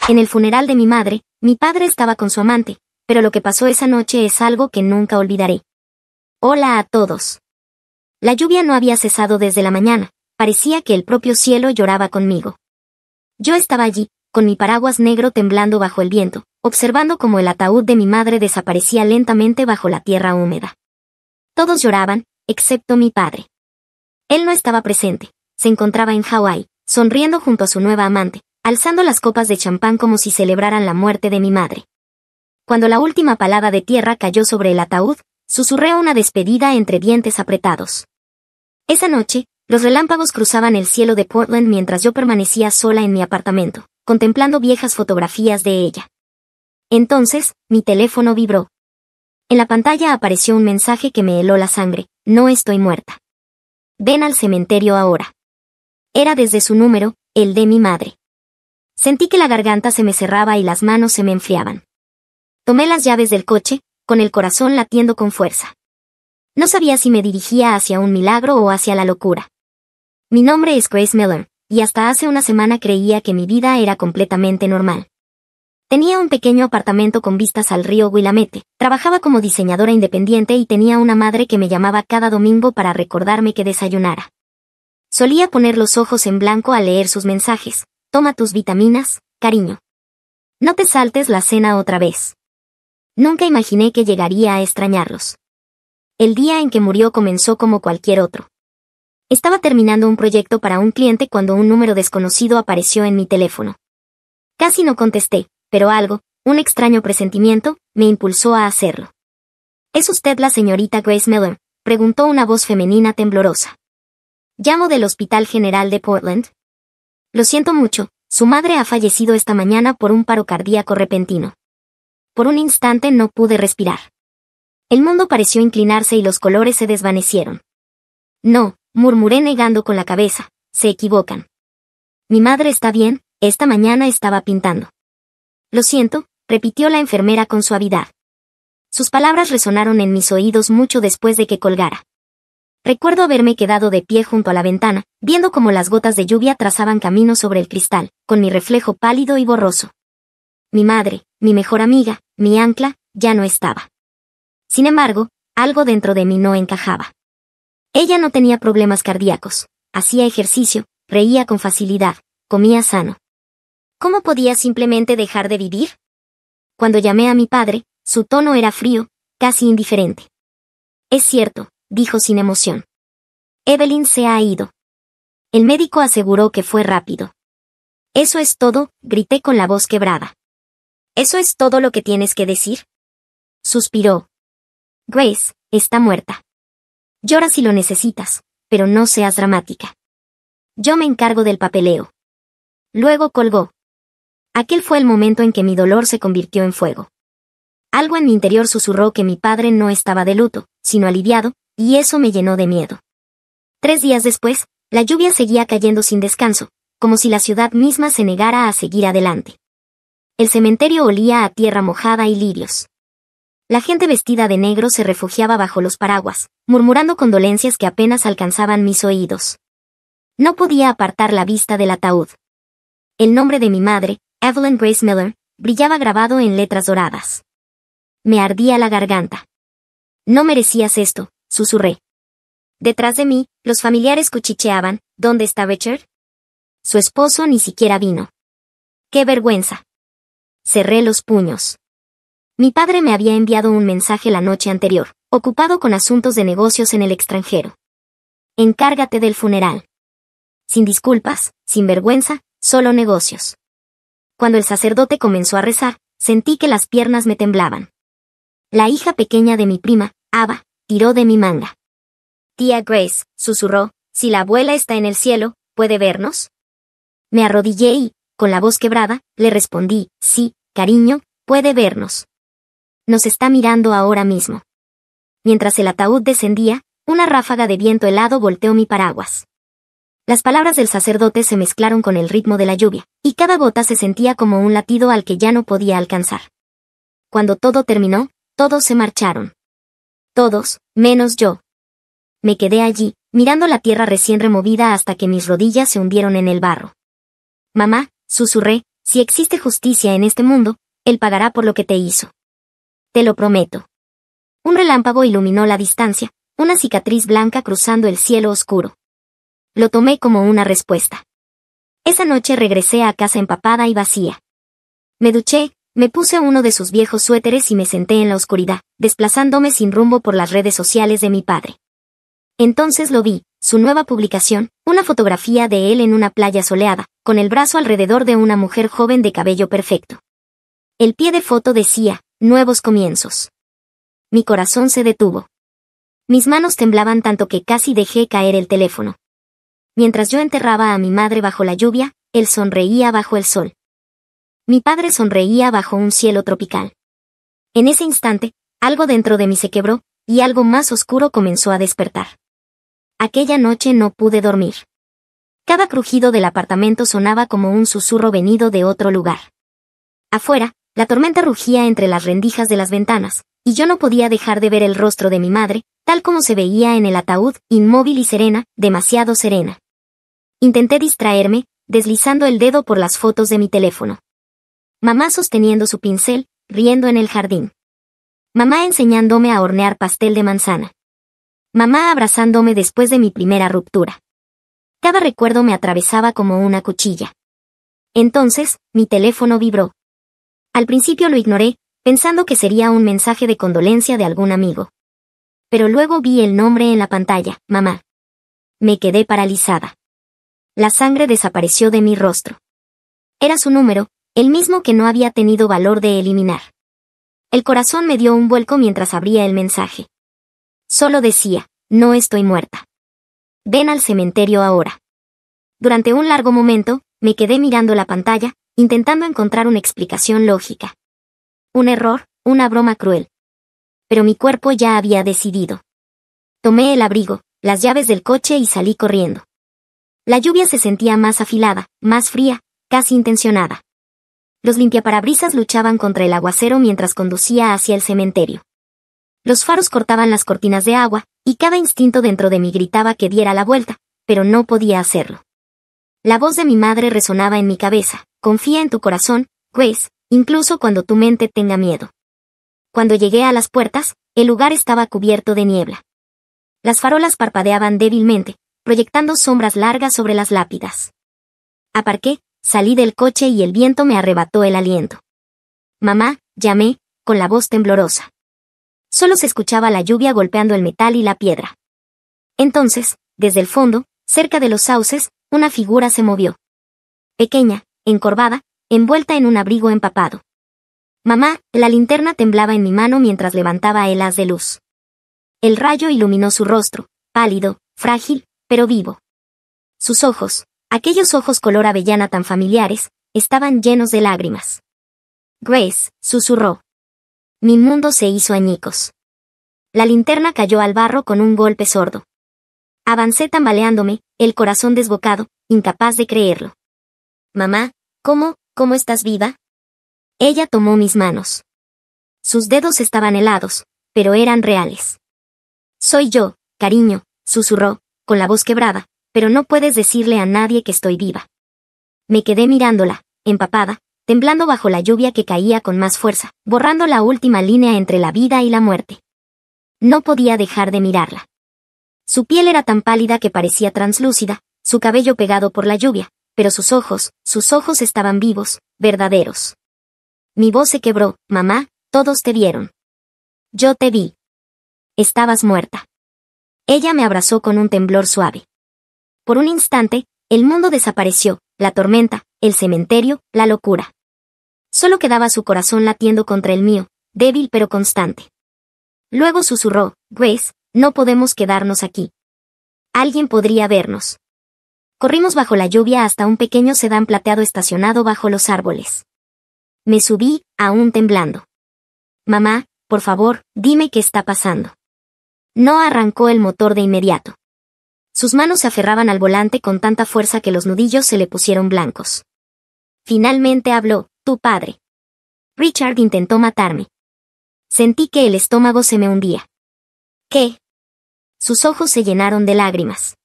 En el funeral de mi madre, mi padre estaba con su amante, pero lo que pasó esa noche es algo que nunca olvidaré. Hola a todos. La lluvia no había cesado desde la mañana, parecía que el propio cielo lloraba conmigo. Yo estaba allí, con mi paraguas negro temblando bajo el viento, observando cómo el ataúd de mi madre desaparecía lentamente bajo la tierra húmeda. Todos lloraban, excepto mi padre. Él no estaba presente, se encontraba en Hawái, sonriendo junto a su nueva amante, alzando las copas de champán como si celebraran la muerte de mi madre. Cuando la última palada de tierra cayó sobre el ataúd, susurré una despedida entre dientes apretados. Esa noche, los relámpagos cruzaban el cielo de Portland mientras yo permanecía sola en mi apartamento, contemplando viejas fotografías de ella. Entonces, mi teléfono vibró. En la pantalla apareció un mensaje que me heló la sangre: no estoy muerta. Ven al cementerio ahora. Era desde su número, el de mi madre. Sentí que la garganta se me cerraba y las manos se me enfriaban. Tomé las llaves del coche, con el corazón latiendo con fuerza. No sabía si me dirigía hacia un milagro o hacia la locura. Mi nombre es Grace Miller, y hasta hace una semana creía que mi vida era completamente normal. Tenía un pequeño apartamento con vistas al río Willamette, trabajaba como diseñadora independiente y tenía una madre que me llamaba cada domingo para recordarme que desayunara. Solía poner los ojos en blanco al leer sus mensajes: toma tus vitaminas, cariño. No te saltes la cena otra vez. Nunca imaginé que llegaría a extrañarlos. El día en que murió comenzó como cualquier otro. Estaba terminando un proyecto para un cliente cuando un número desconocido apareció en mi teléfono. Casi no contesté, pero algo, un extraño presentimiento, me impulsó a hacerlo. ¿Es usted la señorita Grace Miller?, preguntó una voz femenina temblorosa. Llamo del Hospital General de Portland. Lo siento mucho, su madre ha fallecido esta mañana por un paro cardíaco repentino. Por un instante no pude respirar. El mundo pareció inclinarse y los colores se desvanecieron. No, murmuré negando con la cabeza, se equivocan. Mi madre está bien, esta mañana estaba pintando. Lo siento, repitió la enfermera con suavidad. Sus palabras resonaron en mis oídos mucho después de que colgara. Recuerdo haberme quedado de pie junto a la ventana, viendo cómo las gotas de lluvia trazaban camino sobre el cristal, con mi reflejo pálido y borroso. Mi madre, mi mejor amiga, mi ancla, ya no estaba. Sin embargo, algo dentro de mí no encajaba. Ella no tenía problemas cardíacos, hacía ejercicio, reía con facilidad, comía sano. ¿Cómo podía simplemente dejar de vivir? Cuando llamé a mi padre, su tono era frío, casi indiferente. Es cierto, dijo sin emoción. Evelyn se ha ido. El médico aseguró que fue rápido. Eso es todo, grité con la voz quebrada. ¿Eso es todo lo que tienes que decir? Suspiró. Grace, está muerta. Llora si lo necesitas, pero no seas dramática. Yo me encargo del papeleo. Luego colgó. Aquel fue el momento en que mi dolor se convirtió en fuego. Algo en mi interior susurró que mi padre no estaba de luto, sino aliviado, y eso me llenó de miedo. 3 días después, la lluvia seguía cayendo sin descanso, como si la ciudad misma se negara a seguir adelante. El cementerio olía a tierra mojada y lirios. La gente vestida de negro se refugiaba bajo los paraguas, murmurando condolencias que apenas alcanzaban mis oídos. No podía apartar la vista del ataúd. El nombre de mi madre, Evelyn Grace Miller, brillaba grabado en letras doradas. Me ardía la garganta. No merecías esto, susurré. Detrás de mí, los familiares cuchicheaban: ¿dónde está Richard? Su esposo ni siquiera vino. ¡Qué vergüenza! Cerré los puños. Mi padre me había enviado un mensaje la noche anterior, ocupado con asuntos de negocios en el extranjero. Encárgate del funeral. Sin disculpas, sin vergüenza, solo negocios. Cuando el sacerdote comenzó a rezar, sentí que las piernas me temblaban. La hija pequeña de mi prima, Ava, tiró de mi manga. Tía Grace, susurró, si la abuela está en el cielo, ¿puede vernos? Me arrodillé y, con la voz quebrada, le respondí: sí, cariño, puede vernos. Nos está mirando ahora mismo. Mientras el ataúd descendía, una ráfaga de viento helado volteó mi paraguas. Las palabras del sacerdote se mezclaron con el ritmo de la lluvia, y cada gota se sentía como un latido al que ya no podía alcanzar. Cuando todo terminó, todos se marcharon. Todos, menos yo. Me quedé allí, mirando la tierra recién removida hasta que mis rodillas se hundieron en el barro. Mamá, susurré, Si existe justicia en este mundo, él pagará por lo que te hizo. Te lo prometo. Un relámpago iluminó la distancia, una cicatriz blanca cruzando el cielo oscuro. Lo tomé como una respuesta. Esa noche regresé a casa empapada y vacía. Me duché, me puse uno de sus viejos suéteres y me senté en la oscuridad, desplazándome sin rumbo por las redes sociales de mi padre. Entonces lo vi, su nueva publicación, una fotografía de él en una playa soleada, con el brazo alrededor de una mujer joven de cabello perfecto. El pie de foto decía, nuevos comienzos. Mi corazón se detuvo. Mis manos temblaban tanto que casi dejé caer el teléfono. Mientras yo enterraba a mi madre bajo la lluvia, él sonreía bajo el sol. Mi padre sonreía bajo un cielo tropical. En ese instante, algo dentro de mí se quebró, y algo más oscuro comenzó a despertar. Aquella noche no pude dormir. Cada crujido del apartamento sonaba como un susurro venido de otro lugar. Afuera, la tormenta rugía entre las rendijas de las ventanas, y yo no podía dejar de ver el rostro de mi madre, tal como se veía en el ataúd, inmóvil y serena, demasiado serena. Intenté distraerme, deslizando el dedo por las fotos de mi teléfono. Mamá sosteniendo su pincel, riendo en el jardín. Mamá enseñándome a hornear pastel de manzana. Mamá abrazándome después de mi primera ruptura. Cada recuerdo me atravesaba como una cuchilla. Entonces, mi teléfono vibró. Al principio lo ignoré, pensando que sería un mensaje de condolencia de algún amigo. Pero luego vi el nombre en la pantalla, mamá. Me quedé paralizada. La sangre desapareció de mi rostro. Era su número, el mismo que no había tenido valor de eliminar. El corazón me dio un vuelco mientras abría el mensaje. Solo decía, no estoy muerta. Ven al cementerio ahora. Durante un largo momento, me quedé mirando la pantalla, intentando encontrar una explicación lógica. Un error, una broma cruel. Pero mi cuerpo ya había decidido. Tomé el abrigo, las llaves del coche y salí corriendo. La lluvia se sentía más afilada, más fría, casi intencionada. Los limpiaparabrisas luchaban contra el aguacero mientras conducía hacia el cementerio. Los faros cortaban las cortinas de agua, y cada instinto dentro de mí gritaba que diera la vuelta, pero no podía hacerlo. La voz de mi madre resonaba en mi cabeza, confía en tu corazón, Grace, incluso cuando tu mente tenga miedo. Cuando llegué a las puertas, el lugar estaba cubierto de niebla. Las farolas parpadeaban débilmente, proyectando sombras largas sobre las lápidas. Aparqué, salí del coche y el viento me arrebató el aliento. Mamá, llamé, con la voz temblorosa. Solo se escuchaba la lluvia golpeando el metal y la piedra. Entonces, desde el fondo, cerca de los sauces, una figura se movió. Pequeña, encorvada, envuelta en un abrigo empapado. Mamá, la linterna temblaba en mi mano mientras levantaba el haz de luz. El rayo iluminó su rostro, pálido, frágil, pero vivo. Sus ojos, aquellos ojos color avellana tan familiares, estaban llenos de lágrimas. Grace, susurró. Mi mundo se hizo añicos. La linterna cayó al barro con un golpe sordo. Avancé tambaleándome, el corazón desbocado, incapaz de creerlo. Mamá, ¿cómo estás viva? Ella tomó mis manos. Sus dedos estaban helados, pero eran reales. Soy yo, cariño, susurró, con la voz quebrada, pero no puedes decirle a nadie que estoy viva. Me quedé mirándola, empapada, temblando bajo la lluvia que caía con más fuerza, borrando la última línea entre la vida y la muerte. No podía dejar de mirarla. Su piel era tan pálida que parecía translúcida, su cabello pegado por la lluvia, pero sus ojos estaban vivos, verdaderos. Mi voz se quebró, mamá, todos te vieron. Yo te vi. Estabas muerta. Ella me abrazó con un temblor suave. Por un instante, el mundo desapareció, la tormenta, el cementerio, la locura. Solo quedaba su corazón latiendo contra el mío, débil pero constante. Luego susurró, Grace, no podemos quedarnos aquí. Alguien podría vernos. Corrimos bajo la lluvia hasta un pequeño sedán plateado estacionado bajo los árboles. Me subí, aún temblando. Mamá, por favor, dime qué está pasando. No arrancó el motor de inmediato. Sus manos se aferraban al volante con tanta fuerza que los nudillos se le pusieron blancos. Finalmente habló, tu padre. Richard intentó matarme. Sentí que el estómago se me hundía. ¿Qué? Sus ojos se llenaron de lágrimas.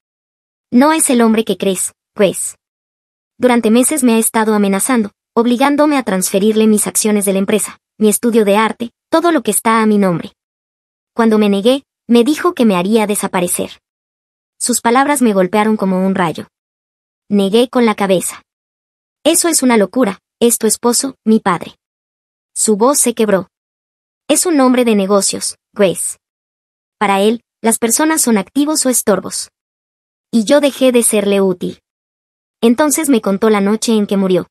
No es el hombre que crees, Grace. Durante meses me ha estado amenazando, obligándome a transferirle mis acciones de la empresa, mi estudio de arte, todo lo que está a mi nombre. Cuando me negué, me dijo que me haría desaparecer. Sus palabras me golpearon como un rayo. Negué con la cabeza. Eso es una locura, es tu esposo, mi padre. Su voz se quebró. Es un hombre de negocios, Grace. Para él, las personas son activos o estorbos. Y yo dejé de serle útil. Entonces me contó la noche en que murió.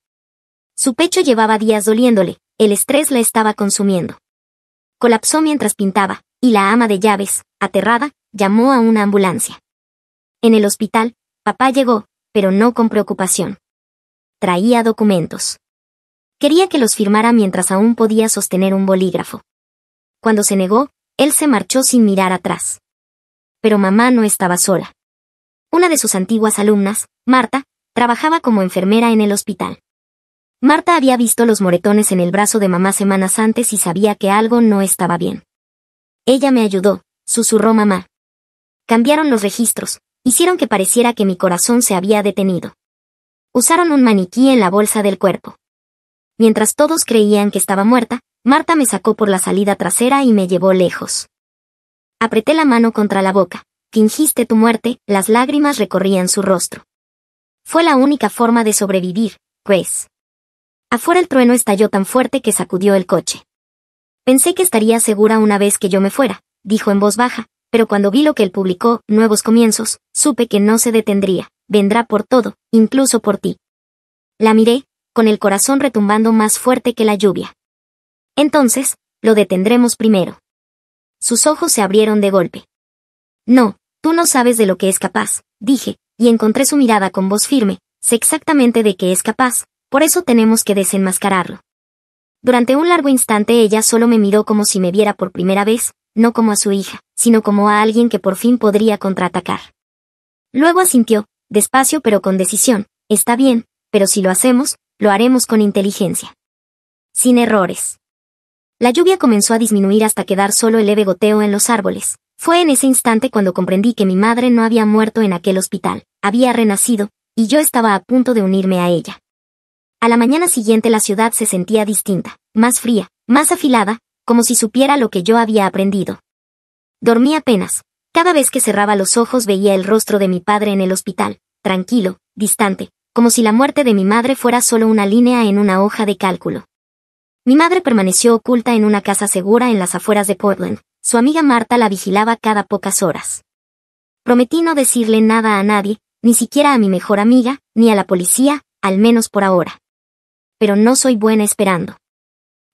Su pecho llevaba días doliéndole, el estrés la estaba consumiendo. Colapsó mientras pintaba, y la ama de llaves, aterrada, llamó a una ambulancia. En el hospital, papá llegó, pero no con preocupación. Traía documentos. Quería que los firmara mientras aún podía sostener un bolígrafo. Cuando se negó, él se marchó sin mirar atrás. Pero mamá no estaba sola. Una de sus antiguas alumnas, Marta, trabajaba como enfermera en el hospital. Marta había visto los moretones en el brazo de mamá semanas antes y sabía que algo no estaba bien. Ella me ayudó, susurró mamá. Cambiaron los registros, hicieron que pareciera que mi corazón se había detenido. Usaron un maniquí en la bolsa del cuerpo. Mientras todos creían que estaba muerta, Marta me sacó por la salida trasera y me llevó lejos. Apreté la mano contra la boca. Fingiste tu muerte, las lágrimas recorrían su rostro. Fue la única forma de sobrevivir, Grace. Afuera el trueno estalló tan fuerte que sacudió el coche. Pensé que estaría segura una vez que yo me fuera, dijo en voz baja, pero cuando vi lo que él publicó, Nuevos Comienzos, supe que no se detendría, vendrá por todo, incluso por ti. La miré, con el corazón retumbando más fuerte que la lluvia. Entonces, lo detendremos primero. Sus ojos se abrieron de golpe. No, tú no sabes de lo que es capaz, dije, y encontré su mirada con voz firme, sé exactamente de qué es capaz, por eso tenemos que desenmascararlo. Durante un largo instante ella solo me miró como si me viera por primera vez, no como a su hija, sino como a alguien que por fin podría contraatacar. Luego asintió, despacio pero con decisión, está bien, pero si lo hacemos, lo haremos con inteligencia. Sin errores. La lluvia comenzó a disminuir hasta quedar solo el leve goteo en los árboles. Fue en ese instante cuando comprendí que mi madre no había muerto en aquel hospital, había renacido, y yo estaba a punto de unirme a ella. A la mañana siguiente la ciudad se sentía distinta, más fría, más afilada, como si supiera lo que yo había aprendido. Dormí apenas. Cada vez que cerraba los ojos veía el rostro de mi padre en el hospital, tranquilo, distante, como si la muerte de mi madre fuera solo una línea en una hoja de cálculo. Mi madre permaneció oculta en una casa segura en las afueras de Portland. Su amiga Marta la vigilaba cada pocas horas. Prometí no decirle nada a nadie, ni siquiera a mi mejor amiga, ni a la policía, al menos por ahora. Pero no soy buena esperando.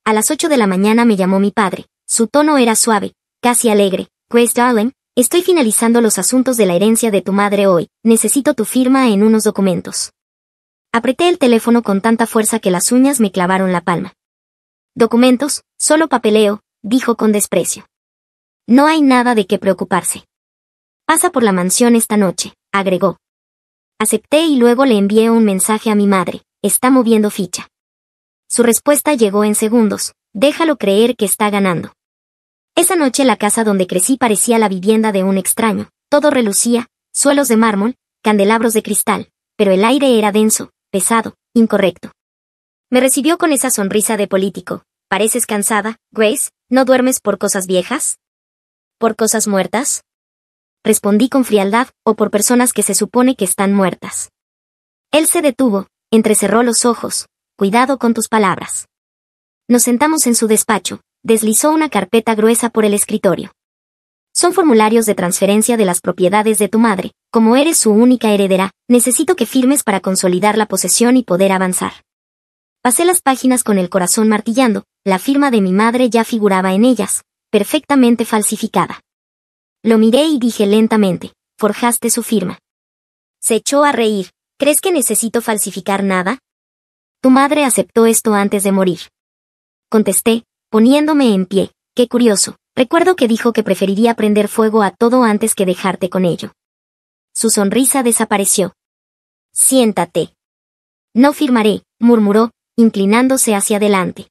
A las 8 de la mañana me llamó mi padre. Su tono era suave, casi alegre. Grace darling, estoy finalizando los asuntos de la herencia de tu madre hoy. Necesito tu firma en unos documentos. Apreté el teléfono con tanta fuerza que las uñas me clavaron la palma. Documentos, solo papeleo, dijo con desprecio. No hay nada de qué preocuparse. Pasa por la mansión esta noche, agregó. Acepté y luego le envié un mensaje a mi madre. Está moviendo ficha. Su respuesta llegó en segundos. Déjalo creer que está ganando. Esa noche la casa donde crecí parecía la vivienda de un extraño. Todo relucía, suelos de mármol, candelabros de cristal, pero el aire era denso, pesado, incorrecto. Me recibió con esa sonrisa de político. ¿Pareces cansada, Grace? ¿No duermes por cosas viejas? ¿Por cosas muertas? Respondí con frialdad, o por personas que se supone que están muertas. Él se detuvo, entrecerró los ojos. Cuidado con tus palabras. Nos sentamos en su despacho, deslizó una carpeta gruesa por el escritorio. Son formularios de transferencia de las propiedades de tu madre. Como eres su única heredera, necesito que firmes para consolidar la posesión y poder avanzar. Pasé las páginas con el corazón martillando, la firma de mi madre ya figuraba en ellas, perfectamente falsificada. Lo miré y dije lentamente, forjaste su firma. Se echó a reír. ¿Crees que necesito falsificar nada? Tu madre aceptó esto antes de morir. Contesté, poniéndome en pie. Qué curioso. Recuerdo que dijo que preferiría prender fuego a todo antes que dejarte con ello. Su sonrisa desapareció. Siéntate. No firmaré, murmuró, inclinándose hacia adelante.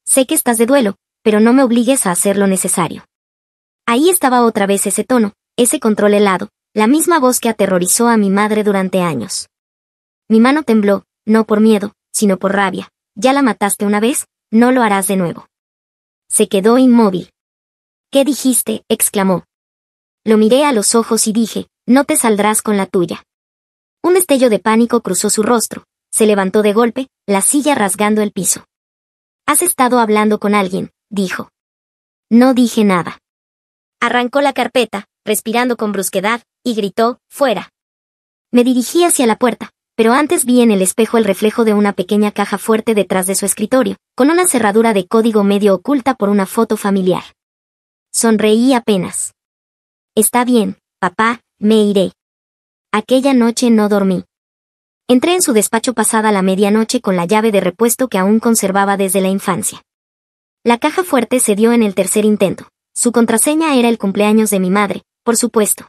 Sé que estás de duelo, pero no me obligues a hacer lo necesario. Ahí estaba otra vez ese tono, ese control helado, la misma voz que aterrorizó a mi madre durante años. Mi mano tembló, no por miedo, sino por rabia. Ya la mataste una vez, no lo harás de nuevo. Se quedó inmóvil. ¿Qué dijiste?, exclamó. Lo miré a los ojos y dije, no te saldrás con la tuya. Un destello de pánico cruzó su rostro. Se levantó de golpe, la silla rasgando el piso. Has estado hablando con alguien, dijo. No dije nada. Arrancó la carpeta, respirando con brusquedad, y gritó, fuera. Me dirigí hacia la puerta, pero antes vi en el espejo el reflejo de una pequeña caja fuerte detrás de su escritorio, con una cerradura de código medio oculta por una foto familiar. Sonreí apenas. Está bien, papá, me iré. Aquella noche no dormí. Entré en su despacho pasada la medianoche con la llave de repuesto que aún conservaba desde la infancia. La caja fuerte se dio en el tercer intento. Su contraseña era el cumpleaños de mi madre, por supuesto.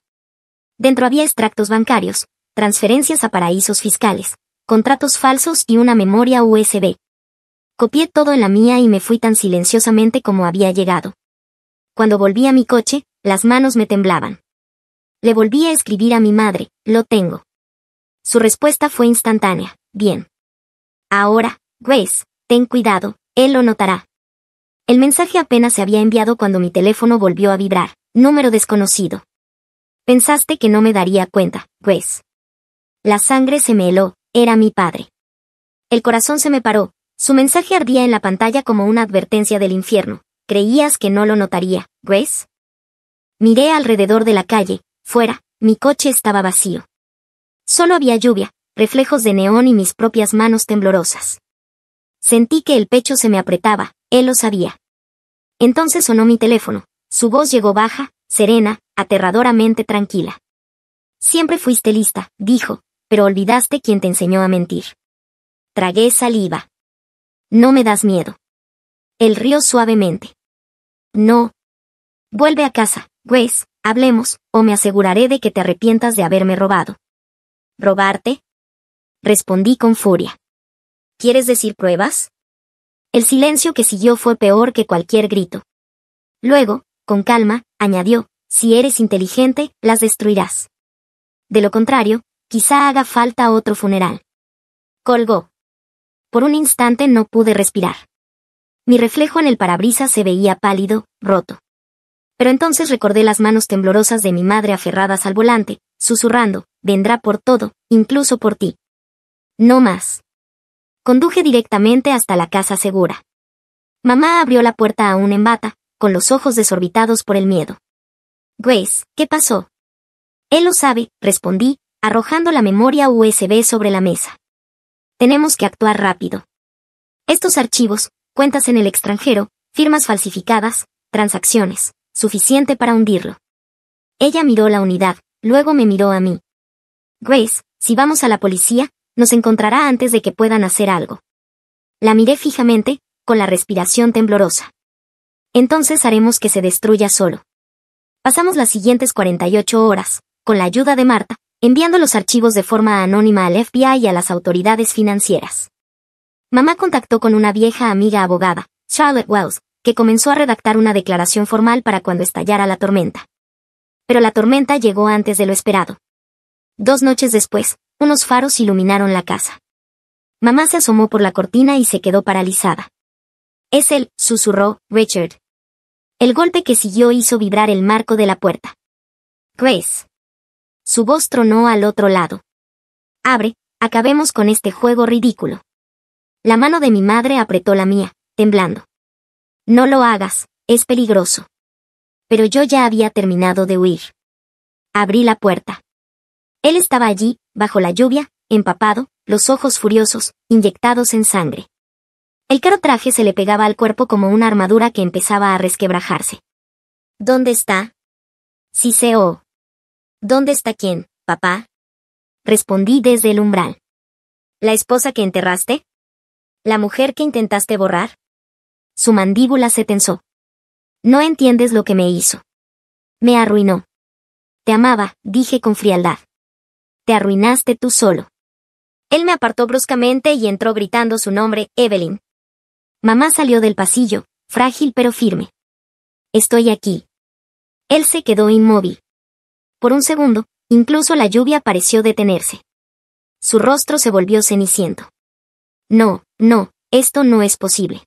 Dentro había extractos bancarios, transferencias a paraísos fiscales, contratos falsos y una memoria USB. Copié todo en la mía y me fui tan silenciosamente como había llegado. Cuando volví a mi coche, las manos me temblaban. Le volví a escribir a mi madre, lo tengo. Su respuesta fue instantánea, bien. Ahora, Grace, ten cuidado, él lo notará. El mensaje apenas se había enviado cuando mi teléfono volvió a vibrar, número desconocido. Pensaste que no me daría cuenta, Grace. La sangre se me heló, era mi padre. El corazón se me paró, su mensaje ardía en la pantalla como una advertencia del infierno. ¿Creías que no lo notaría, Grace? Miré alrededor de la calle, fuera, mi coche estaba vacío. Solo había lluvia, reflejos de neón y mis propias manos temblorosas. Sentí que el pecho se me apretaba, él lo sabía. Entonces sonó mi teléfono, su voz llegó baja, serena, aterradoramente tranquila. Siempre fuiste lista, dijo, pero olvidaste quién te enseñó a mentir. Tragué saliva. No me das miedo. Él rió suavemente. No. Vuelve a casa, Grace, hablemos, o me aseguraré de que te arrepientas de haberme robado. ¿Robarte? Respondí con furia. ¿Quieres decir pruebas? El silencio que siguió fue peor que cualquier grito. Luego, con calma, añadió, si eres inteligente, las destruirás. De lo contrario, quizá haga falta otro funeral. Colgó. Por un instante no pude respirar. Mi reflejo en el parabrisas se veía pálido, roto. Pero entonces recordé las manos temblorosas de mi madre aferradas al volante, susurrando, vendrá por todo, incluso por ti. No más. Conduje directamente hasta la casa segura. Mamá abrió la puerta aún en bata, con los ojos desorbitados por el miedo. Grace, ¿qué pasó? Él lo sabe, respondí, arrojando la memoria USB sobre la mesa. Tenemos que actuar rápido. Estos archivos, cuentas en el extranjero, firmas falsificadas, transacciones, suficiente para hundirlo. Ella miró la unidad, luego me miró a mí. Grace, si vamos a la policía, nos encontrará antes de que puedan hacer algo. La miré fijamente, con la respiración temblorosa. Entonces haremos que se destruya solo. Pasamos las siguientes 48 horas, con la ayuda de Marta, enviando los archivos de forma anónima al FBI y a las autoridades financieras. Mamá contactó con una vieja amiga abogada, Charlotte Wells, que comenzó a redactar una declaración formal para cuando estallara la tormenta. Pero la tormenta llegó antes de lo esperado. 2 noches después, unos faros iluminaron la casa. Mamá se asomó por la cortina y se quedó paralizada. Es él, susurró, Richard. El golpe que siguió hizo vibrar el marco de la puerta. Grace. Su voz tronó al otro lado. Abre, acabemos con este juego ridículo. La mano de mi madre apretó la mía, temblando. No lo hagas, es peligroso. Pero yo ya había terminado de huir. Abrí la puerta. Él estaba allí, bajo la lluvia, empapado, los ojos furiosos, inyectados en sangre. El caro traje se le pegaba al cuerpo como una armadura que empezaba a resquebrajarse. ¿Dónde está? Siseo. ¿Dónde está quién, papá? Respondí desde el umbral. ¿La esposa que enterraste? ¿La mujer que intentaste borrar? Su mandíbula se tensó. No entiendes lo que me hizo. Me arruinó. Te amaba, dije con frialdad. Te arruinaste tú solo. Él me apartó bruscamente y entró gritando su nombre, Evelyn. Mamá salió del pasillo, frágil pero firme. Estoy aquí. Él se quedó inmóvil. Por un segundo, incluso la lluvia pareció detenerse. Su rostro se volvió ceniciento. No, no, esto no es posible.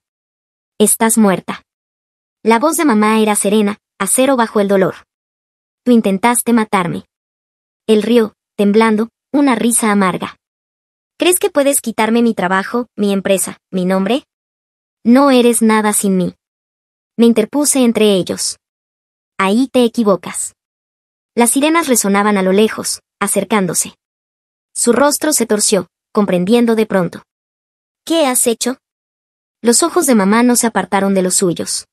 Estás muerta. La voz de mamá era serena, acero bajo el dolor. Tú intentaste matarme. Él rió, temblando, una risa amarga. ¿Crees que puedes quitarme mi trabajo, mi empresa, mi nombre? No eres nada sin mí. Me interpuse entre ellos. Ahí te equivocas. Las sirenas resonaban a lo lejos, acercándose. Su rostro se torció, comprendiendo de pronto. ¿Qué has hecho? Los ojos de mamá no se apartaron de los suyos.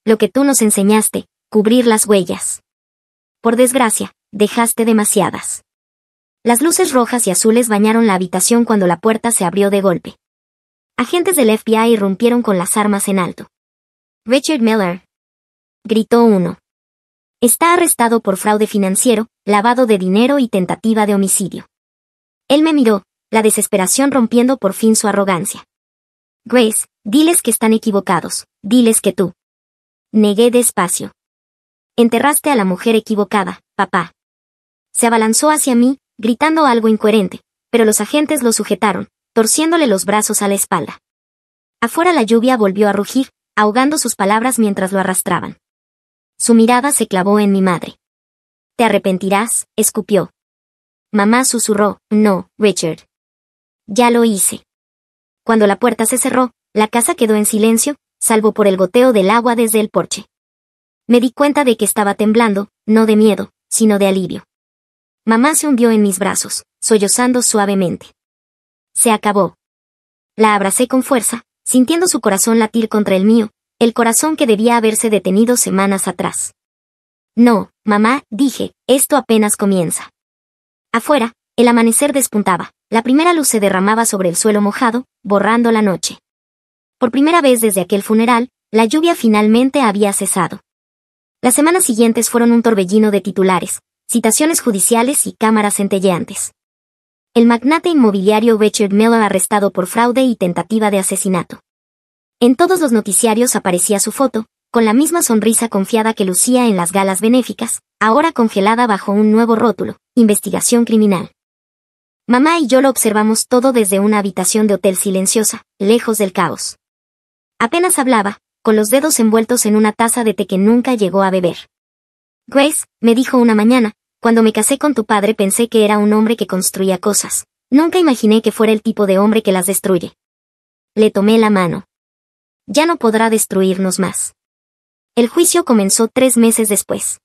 Lo que tú nos enseñaste, cubrir las huellas. Por desgracia, dejaste demasiadas. Las luces rojas y azules bañaron la habitación cuando la puerta se abrió de golpe. Agentes del FBI irrumpieron con las armas en alto. Richard Miller, gritó uno. Está arrestado por fraude financiero, lavado de dinero y tentativa de homicidio. Él me miró, la desesperación rompiendo por fin su arrogancia. Grace, diles que están equivocados, diles que tú. Negué despacio. Enterraste a la mujer equivocada, papá. Se abalanzó hacia mí, gritando algo incoherente, pero los agentes lo sujetaron, torciéndole los brazos a la espalda. Afuera la lluvia volvió a rugir, ahogando sus palabras mientras lo arrastraban. Su mirada se clavó en mi madre. Te arrepentirás, escupió. Mamá susurró, no, Richard. Ya lo hice. Cuando la puerta se cerró, la casa quedó en silencio, salvo por el goteo del agua desde el porche. Me di cuenta de que estaba temblando, no de miedo, sino de alivio. Mamá se hundió en mis brazos, sollozando suavemente. Se acabó. La abracé con fuerza, sintiendo su corazón latir contra el mío, el corazón que debía haberse detenido semanas atrás. No, mamá, dije, esto apenas comienza. Afuera, el amanecer despuntaba, la primera luz se derramaba sobre el suelo mojado, borrando la noche. Por primera vez desde aquel funeral, la lluvia finalmente había cesado. Las semanas siguientes fueron un torbellino de titulares, citaciones judiciales y cámaras centelleantes. El magnate inmobiliario Richard Miller arrestado por fraude y tentativa de asesinato. En todos los noticiarios aparecía su foto, con la misma sonrisa confiada que lucía en las galas benéficas, ahora congelada bajo un nuevo rótulo, investigación criminal. Mamá y yo lo observamos todo desde una habitación de hotel silenciosa, lejos del caos. Apenas hablaba, con los dedos envueltos en una taza de té que nunca llegó a beber. Grace, me dijo una mañana, cuando me casé con tu padre pensé que era un hombre que construía cosas. Nunca imaginé que fuera el tipo de hombre que las destruye. Le tomé la mano. Ya no podrá destruirnos más. El juicio comenzó 3 meses después.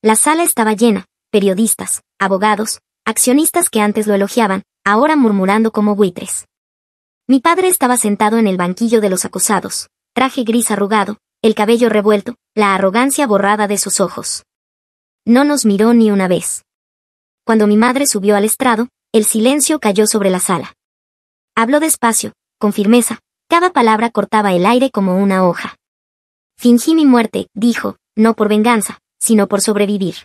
La sala estaba llena, periodistas, abogados, accionistas que antes lo elogiaban, ahora murmurando como buitres. Mi padre estaba sentado en el banquillo de los acusados, traje gris arrugado, el cabello revuelto, la arrogancia borrada de sus ojos. No nos miró ni una vez. Cuando mi madre subió al estrado, el silencio cayó sobre la sala. Habló despacio, con firmeza, cada palabra cortaba el aire como una hoja. Fingí mi muerte, dijo, no por venganza, sino por sobrevivir.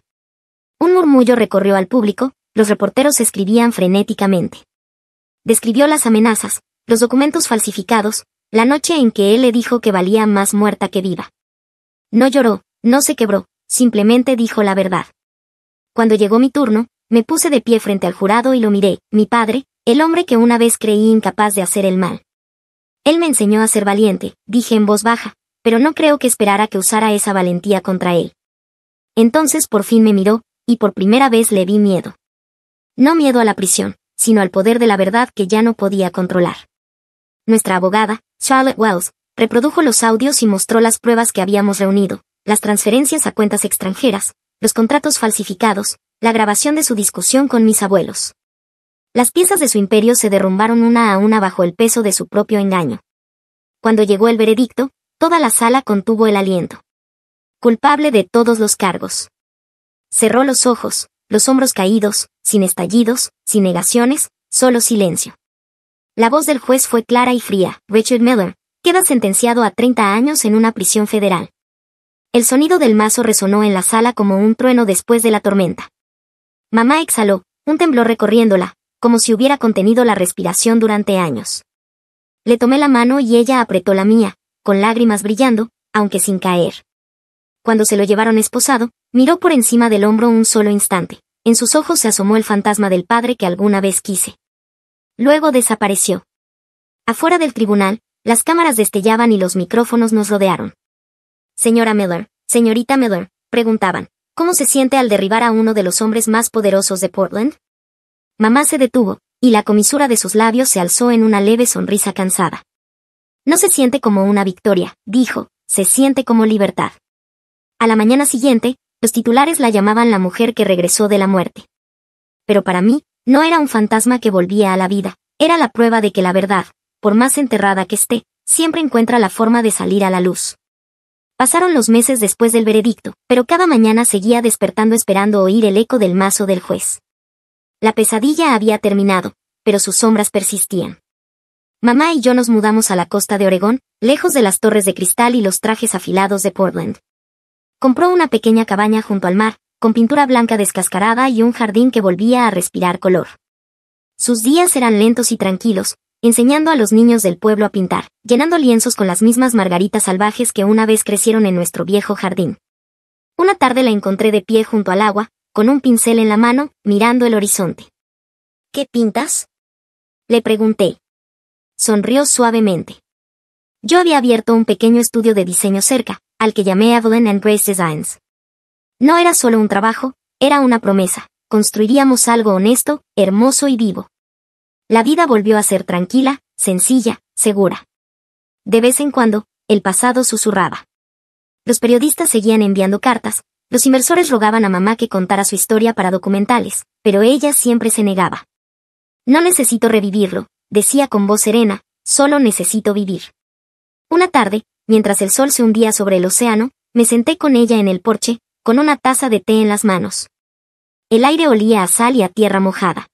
Un murmullo recorrió al público, los reporteros escribían frenéticamente. Describió las amenazas, los documentos falsificados, la noche en que él le dijo que valía más muerta que viva. No lloró, no se quebró, simplemente dijo la verdad. Cuando llegó mi turno, me puse de pie frente al jurado y lo miré, mi padre, el hombre que una vez creí incapaz de hacer el mal. Él me enseñó a ser valiente, dije en voz baja, pero no creo que esperara que usara esa valentía contra él. Entonces por fin me miró, y por primera vez le vi miedo. No miedo a la prisión, sino al poder de la verdad que ya no podía controlar. Nuestra abogada, Charlotte Wells, reprodujo los audios y mostró las pruebas que habíamos reunido, las transferencias a cuentas extranjeras, los contratos falsificados, la grabación de su discusión con mis abuelos. Las piezas de su imperio se derrumbaron una a una bajo el peso de su propio engaño. Cuando llegó el veredicto, toda la sala contuvo el aliento. Culpable de todos los cargos. Cerró los ojos, los hombros caídos, sin estallidos, sin negaciones, solo silencio. La voz del juez fue clara y fría. Richard Miller queda sentenciado a 30 años en una prisión federal. El sonido del mazo resonó en la sala como un trueno después de la tormenta. Mamá exhaló, un temblor recorriéndola, como si hubiera contenido la respiración durante años. Le tomé la mano y ella apretó la mía, con lágrimas brillando, aunque sin caer. Cuando se lo llevaron esposado, miró por encima del hombro un solo instante. En sus ojos se asomó el fantasma del padre que alguna vez quise. Luego desapareció. Afuera del tribunal, las cámaras destellaban y los micrófonos nos rodearon. Señora Miller, señorita Miller, preguntaban, ¿cómo se siente al derribar a uno de los hombres más poderosos de Portland? Mamá se detuvo, y la comisura de sus labios se alzó en una leve sonrisa cansada. No se siente como una victoria, dijo, se siente como libertad. A la mañana siguiente, los titulares la llamaban la mujer que regresó de la muerte. Pero para mí, no era un fantasma que volvía a la vida, era la prueba de que la verdad, por más enterrada que esté, siempre encuentra la forma de salir a la luz. Pasaron los meses después del veredicto, pero cada mañana seguía despertando esperando oír el eco del mazo del juez. La pesadilla había terminado, pero sus sombras persistían. Mamá y yo nos mudamos a la costa de Oregón, lejos de las torres de cristal y los trajes afilados de Portland. Compró una pequeña cabaña junto al mar, con pintura blanca descascarada y un jardín que volvía a respirar color. Sus días eran lentos y tranquilos, enseñando a los niños del pueblo a pintar, llenando lienzos con las mismas margaritas salvajes que una vez crecieron en nuestro viejo jardín. Una tarde la encontré de pie junto al agua, con un pincel en la mano, mirando el horizonte. ¿Qué pintas?, le pregunté. Sonrió suavemente. Yo había abierto un pequeño estudio de diseño cerca, al que llamé Evelyn and Grace Designs. No era solo un trabajo, era una promesa. Construiríamos algo honesto, hermoso y vivo. La vida volvió a ser tranquila, sencilla, segura. De vez en cuando, el pasado susurraba. Los periodistas seguían enviando cartas, los inversores rogaban a mamá que contara su historia para documentales, pero ella siempre se negaba. No necesito revivirlo, decía con voz serena, solo necesito vivir. Una tarde, mientras el sol se hundía sobre el océano, me senté con ella en el porche, con una taza de té en las manos. El aire olía a sal y a tierra mojada.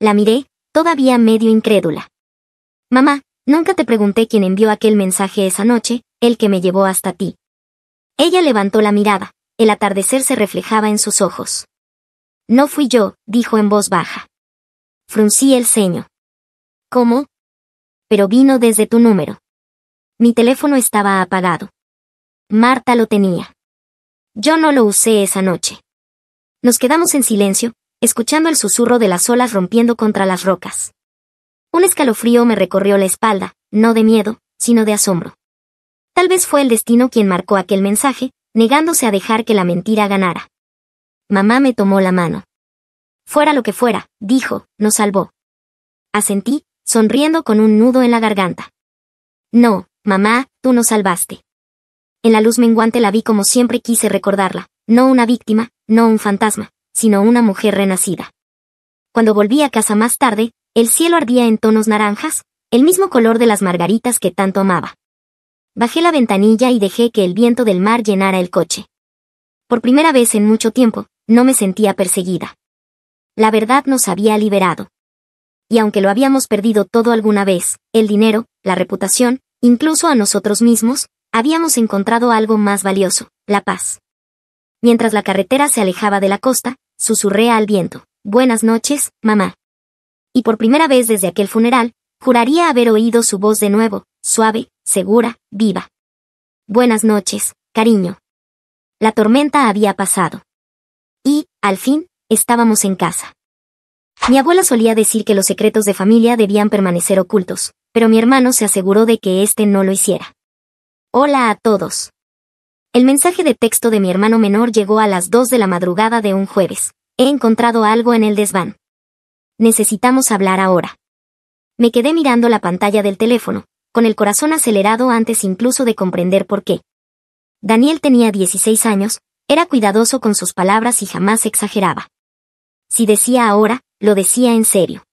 La miré, todavía medio incrédula. Mamá, nunca te pregunté quién envió aquel mensaje esa noche, el que me llevó hasta ti. Ella levantó la mirada, el atardecer se reflejaba en sus ojos. No fui yo, dijo en voz baja. Fruncí el ceño. ¿Cómo? Pero vino desde tu número. Mi teléfono estaba apagado. Marta lo tenía. Yo no lo usé esa noche. Nos quedamos en silencio, escuchando el susurro de las olas rompiendo contra las rocas. Un escalofrío me recorrió la espalda, no de miedo, sino de asombro. Tal vez fue el destino quien marcó aquel mensaje, negándose a dejar que la mentira ganara. Mamá me tomó la mano. Fuera lo que fuera, dijo, nos salvó. Asentí, sonriendo con un nudo en la garganta. No, mamá, tú nos salvaste. En la luz menguante la vi como siempre quise recordarla, no una víctima, no un fantasma, sino una mujer renacida. Cuando volví a casa más tarde, el cielo ardía en tonos naranjas, el mismo color de las margaritas que tanto amaba. Bajé la ventanilla y dejé que el viento del mar llenara el coche. Por primera vez en mucho tiempo, no me sentía perseguida. La verdad nos había liberado. Y aunque lo habíamos perdido todo alguna vez, el dinero, la reputación, incluso a nosotros mismos, habíamos encontrado algo más valioso, la paz. Mientras la carretera se alejaba de la costa, susurré al viento, buenas noches, mamá. Y por primera vez desde aquel funeral, juraría haber oído su voz de nuevo, suave, segura, viva. Buenas noches, cariño. La tormenta había pasado. Y, al fin, estábamos en casa. Mi abuela solía decir que los secretos de familia debían permanecer ocultos, pero mi hermano se aseguró de que éste no lo hiciera. Hola a todos. El mensaje de texto de mi hermano menor llegó a las 2 de la madrugada de un jueves. He encontrado algo en el desván. Necesitamos hablar ahora. Me quedé mirando la pantalla del teléfono, con el corazón acelerado antes incluso de comprender por qué. Daniel tenía 16 años, era cuidadoso con sus palabras y jamás exageraba. Si decía ahora, lo decía en serio.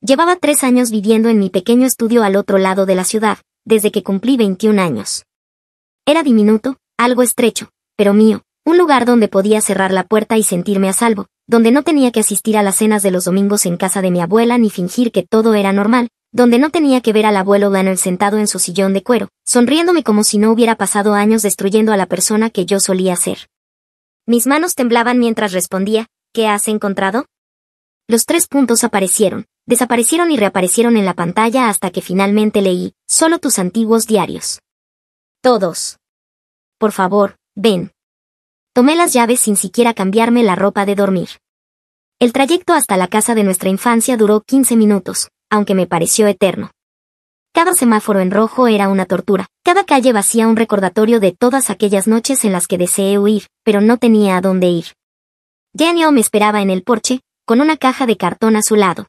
Llevaba 3 años viviendo en mi pequeño estudio al otro lado de la ciudad, desde que cumplí 21 años. Era diminuto, algo estrecho, pero mío, un lugar donde podía cerrar la puerta y sentirme a salvo, donde no tenía que asistir a las cenas de los domingos en casa de mi abuela ni fingir que todo era normal, donde no tenía que ver al abuelo Leonard sentado en su sillón de cuero, sonriéndome como si no hubiera pasado años destruyendo a la persona que yo solía ser. Mis manos temblaban mientras respondía, ¿qué has encontrado? Los 3 puntos aparecieron, desaparecieron y reaparecieron en la pantalla hasta que finalmente leí, solo tus antiguos diarios. Todos. Por favor, ven. Tomé las llaves sin siquiera cambiarme la ropa de dormir. El trayecto hasta la casa de nuestra infancia duró 15 minutos, aunque me pareció eterno. Cada semáforo en rojo era una tortura, cada calle vacía un recordatorio de todas aquellas noches en las que deseé huir, pero no tenía a dónde ir. Daniel me esperaba en el porche, con una caja de cartón a su lado.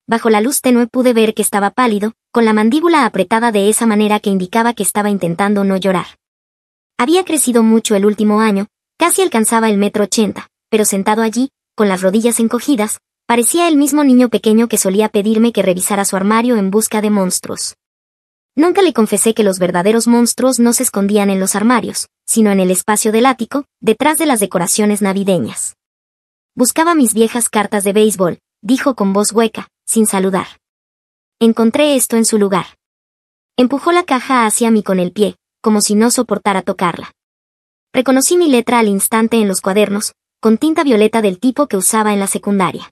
Bajo la luz tenue pude ver que estaba pálido, con la mandíbula apretada de esa manera que indicaba que estaba intentando no llorar. Había crecido mucho el último año, casi alcanzaba el 1,80 m, pero sentado allí, con las rodillas encogidas, parecía el mismo niño pequeño que solía pedirme que revisara su armario en busca de monstruos. Nunca le confesé que los verdaderos monstruos no se escondían en los armarios, sino en el espacio del ático, detrás de las decoraciones navideñas. Buscaba mis viejas cartas de béisbol, dijo con voz hueca, sin saludar. Encontré esto en su lugar. Empujó la caja hacia mí con el pie, como si no soportara tocarla. Reconocí mi letra al instante en los cuadernos, con tinta violeta del tipo que usaba en la secundaria.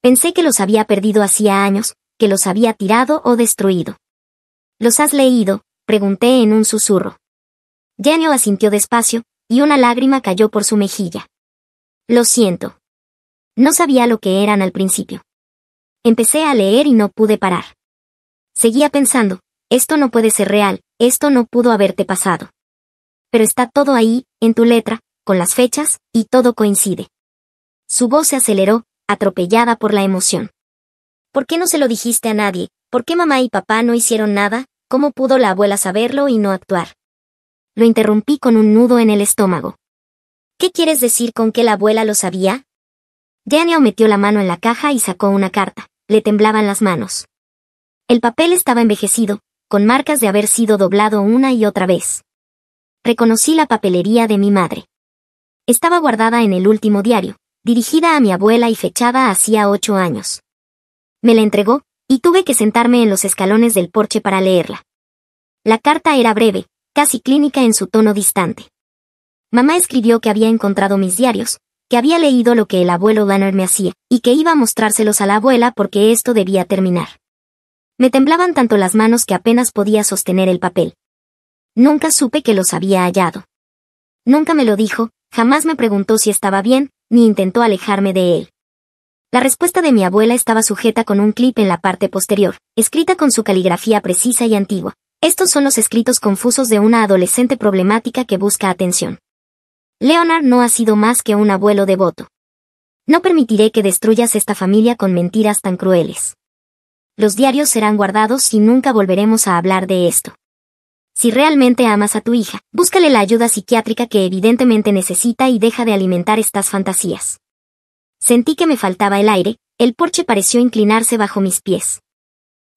Pensé que los había perdido hacía años, que los había tirado o destruido. ¿Los has leído?, pregunté en un susurro. Daniel asintió despacio, y una lágrima cayó por su mejilla. Lo siento. No sabía lo que eran al principio. Empecé a leer y no pude parar. Seguía pensando, esto no puede ser real, esto no pudo haberte pasado. Pero está todo ahí, en tu letra, con las fechas, y todo coincide. Su voz se aceleró, atropellada por la emoción. ¿Por qué no se lo dijiste a nadie? ¿Por qué mamá y papá no hicieron nada? ¿Cómo pudo la abuela saberlo y no actuar? Lo interrumpí con un nudo en el estómago. ¿Qué quieres decir con que la abuela lo sabía? Daniel metió la mano en la caja y sacó una carta. Le temblaban las manos. El papel estaba envejecido, con marcas de haber sido doblado una y otra vez. Reconocí la papelería de mi madre. Estaba guardada en el último diario, dirigida a mi abuela y fechada hacía 8 años. Me la entregó, y tuve que sentarme en los escalones del porche para leerla. La carta era breve, casi clínica en su tono distante. Mamá escribió que había encontrado mis diarios, que había leído lo que el abuelo Leonard me hacía, y que iba a mostrárselos a la abuela porque esto debía terminar. Me temblaban tanto las manos que apenas podía sostener el papel. Nunca supe que los había hallado. Nunca me lo dijo, jamás me preguntó si estaba bien, ni intentó alejarme de él. La respuesta de mi abuela estaba sujeta con un clip en la parte posterior, escrita con su caligrafía precisa y antigua. Estos son los escritos confusos de una adolescente problemática que busca atención. Leonard no ha sido más que un abuelo devoto. No permitiré que destruyas esta familia con mentiras tan crueles. Los diarios serán guardados y nunca volveremos a hablar de esto. Si realmente amas a tu hija, búscale la ayuda psiquiátrica que evidentemente necesita y deja de alimentar estas fantasías. Sentí que me faltaba el aire, el porche pareció inclinarse bajo mis pies.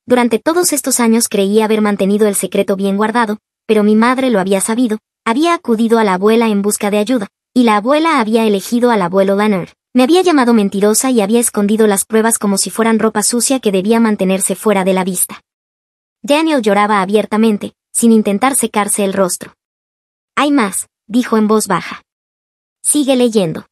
Durante todos estos años creí haber mantenido el secreto bien guardado, pero mi madre lo había sabido, había acudido a la abuela en busca de ayuda, y la abuela había elegido al abuelo Leonard. Me había llamado mentirosa y había escondido las pruebas como si fueran ropa sucia que debía mantenerse fuera de la vista. Daniel lloraba abiertamente, sin intentar secarse el rostro. Hay más, dijo en voz baja. Sigue leyendo.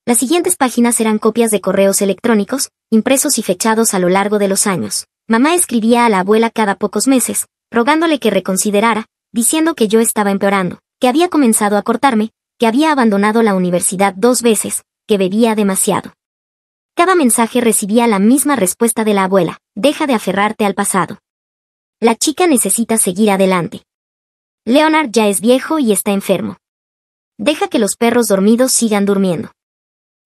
Las siguientes páginas eran copias de correos electrónicos, impresos y fechados a lo largo de los años. Mamá escribía a la abuela cada pocos meses, rogándole que reconsiderara, diciendo que yo estaba empeorando, que había comenzado a cortarme, que había abandonado la universidad 2 veces, que bebía demasiado. Cada mensaje recibía la misma respuesta de la abuela: deja de aferrarte al pasado. La chica necesita seguir adelante. Leonard ya es viejo y está enfermo. Deja que los perros dormidos sigan durmiendo.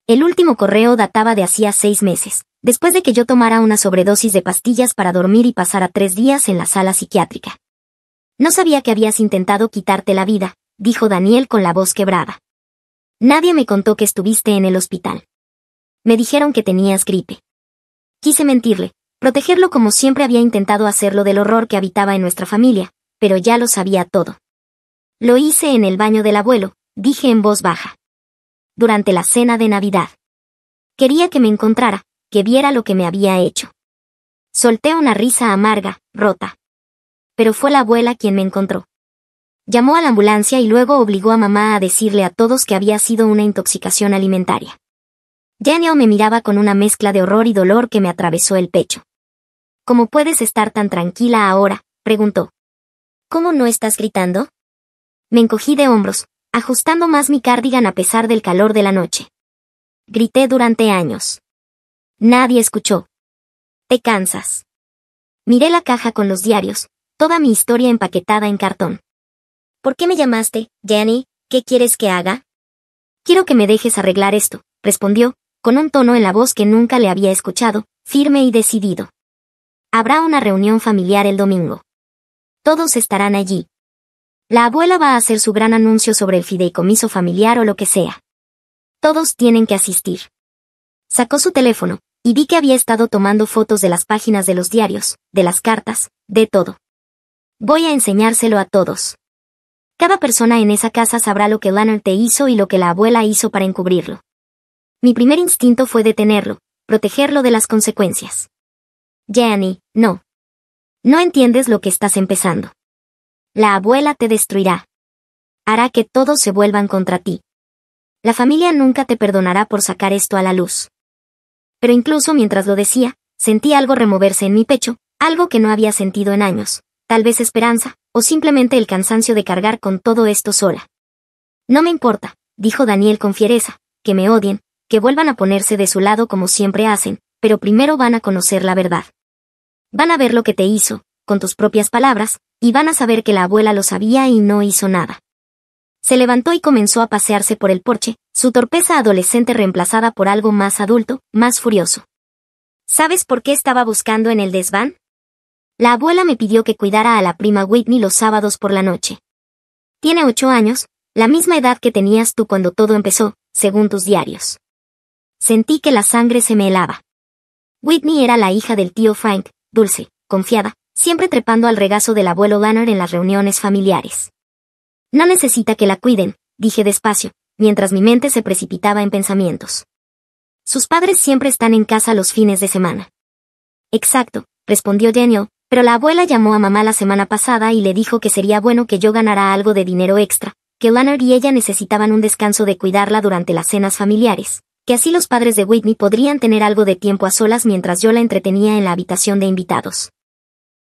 El último correo databa de hacía 6 meses, después de que yo tomara una sobredosis de pastillas para dormir y pasara 3 días en la sala psiquiátrica. No sabía que habías intentado quitarte la vida, dijo Daniel con la voz quebrada. Nadie me contó que estuviste en el hospital. Me dijeron que tenías gripe. Quise mentirle, protegerlo como siempre había intentado hacerlo del horror que habitaba en nuestra familia, pero ya lo sabía todo. Lo hice en el baño del abuelo, dije en voz baja. Durante la cena de Navidad. Quería que me encontrara, que viera lo que me había hecho. Solté una risa amarga, rota. Pero fue la abuela quien me encontró. Llamó a la ambulancia y luego obligó a mamá a decirle a todos que había sido una intoxicación alimentaria. Daniel me miraba con una mezcla de horror y dolor que me atravesó el pecho. ¿Cómo puedes estar tan tranquila ahora?, preguntó. ¿Cómo no estás gritando? Me encogí de hombros, ajustando más mi cardigan a pesar del calor de la noche. Grité durante años. Nadie escuchó. Te cansas. Miré la caja con los diarios, toda mi historia empaquetada en cartón. ¿Por qué me llamaste, Jenny? ¿Qué quieres que haga? Quiero que me dejes arreglar esto, respondió, con un tono en la voz que nunca le había escuchado, firme y decidido. Habrá una reunión familiar el domingo. Todos estarán allí. La abuela va a hacer su gran anuncio sobre el fideicomiso familiar o lo que sea. Todos tienen que asistir. Sacó su teléfono, y vi que había estado tomando fotos de las páginas de los diarios, de las cartas, de todo. Voy a enseñárselo a todos. Cada persona en esa casa sabrá lo que Leonard te hizo y lo que la abuela hizo para encubrirlo. Mi primer instinto fue detenerlo, protegerlo de las consecuencias. Jenny, no. No entiendes lo que estás empezando. La abuela te destruirá. Hará que todos se vuelvan contra ti. La familia nunca te perdonará por sacar esto a la luz. Pero incluso mientras lo decía, sentí algo removerse en mi pecho, algo que no había sentido en años, tal vez esperanza, o simplemente el cansancio de cargar con todo esto sola. No me importa, dijo Daniel con fiereza, que me odien, que vuelvan a ponerse de su lado como siempre hacen, pero primero van a conocer la verdad. Van a ver lo que te hizo, con tus propias palabras, y van a saber que la abuela lo sabía y no hizo nada. Se levantó y comenzó a pasearse por el porche, su torpeza adolescente reemplazada por algo más adulto, más furioso. ¿Sabes por qué estaba buscando en el desván? La abuela me pidió que cuidara a la prima Whitney los sábados por la noche. Tiene 8 años, la misma edad que tenías tú cuando todo empezó, según tus diarios. Sentí que la sangre se me helaba. Whitney era la hija del tío Frank, dulce, confiada, siempre trepando al regazo del abuelo Leonard en las reuniones familiares. No necesita que la cuiden, dije despacio, mientras mi mente se precipitaba en pensamientos. Sus padres siempre están en casa los fines de semana. Exacto, respondió Daniel, pero la abuela llamó a mamá la semana pasada y le dijo que sería bueno que yo ganara algo de dinero extra, que Leonard y ella necesitaban un descanso de cuidarla durante las cenas familiares, que así los padres de Whitney podrían tener algo de tiempo a solas mientras yo la entretenía en la habitación de invitados.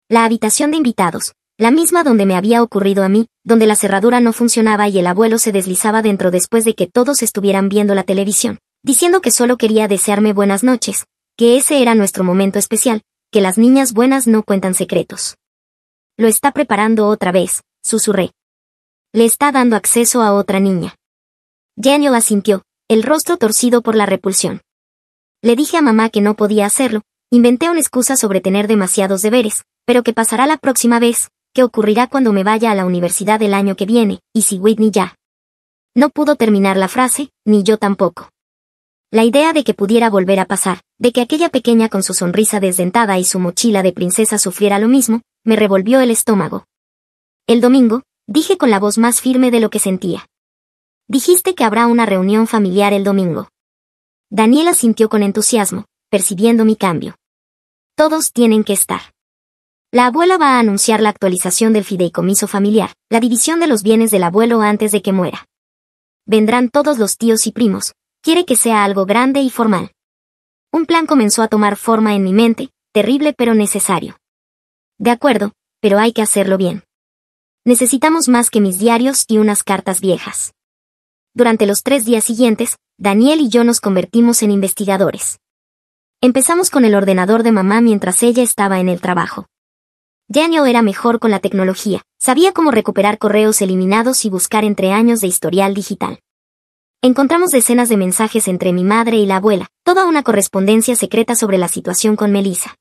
La habitación de invitados, la misma donde me había ocurrido a mí, donde la cerradura no funcionaba y el abuelo se deslizaba dentro después de que todos estuvieran viendo la televisión, diciendo que solo quería desearme buenas noches, que ese era nuestro momento especial, que las niñas buenas no cuentan secretos. Lo está preparando otra vez, susurré. Le está dando acceso a otra niña. Daniel asintió, el rostro torcido por la repulsión. Le dije a mamá que no podía hacerlo, inventé una excusa sobre tener demasiados deberes, pero que pasará la próxima vez, que ocurrirá cuando me vaya a la universidad el año que viene, y si Whitney ya. No pudo terminar la frase, ni yo tampoco. La idea de que pudiera volver a pasar, de que aquella pequeña con su sonrisa desdentada y su mochila de princesa sufriera lo mismo, me revolvió el estómago. El domingo, dije con la voz más firme de lo que sentía. Dijiste que habrá una reunión familiar el domingo. Daniel asintió con entusiasmo, percibiendo mi cambio. Todos tienen que estar. La abuela va a anunciar la actualización del fideicomiso familiar, la división de los bienes del abuelo antes de que muera. Vendrán todos los tíos y primos, quiere que sea algo grande y formal. Un plan comenzó a tomar forma en mi mente, terrible pero necesario. De acuerdo, pero hay que hacerlo bien. Necesitamos más que mis diarios y unas cartas viejas. Durante los 3 días siguientes, Daniel y yo nos convertimos en investigadores. Empezamos con el ordenador de mamá mientras ella estaba en el trabajo. Daniel era mejor con la tecnología, sabía cómo recuperar correos eliminados y buscar entre años de historial digital. Encontramos decenas de mensajes entre mi madre y la abuela, toda una correspondencia secreta sobre la situación con Melissa.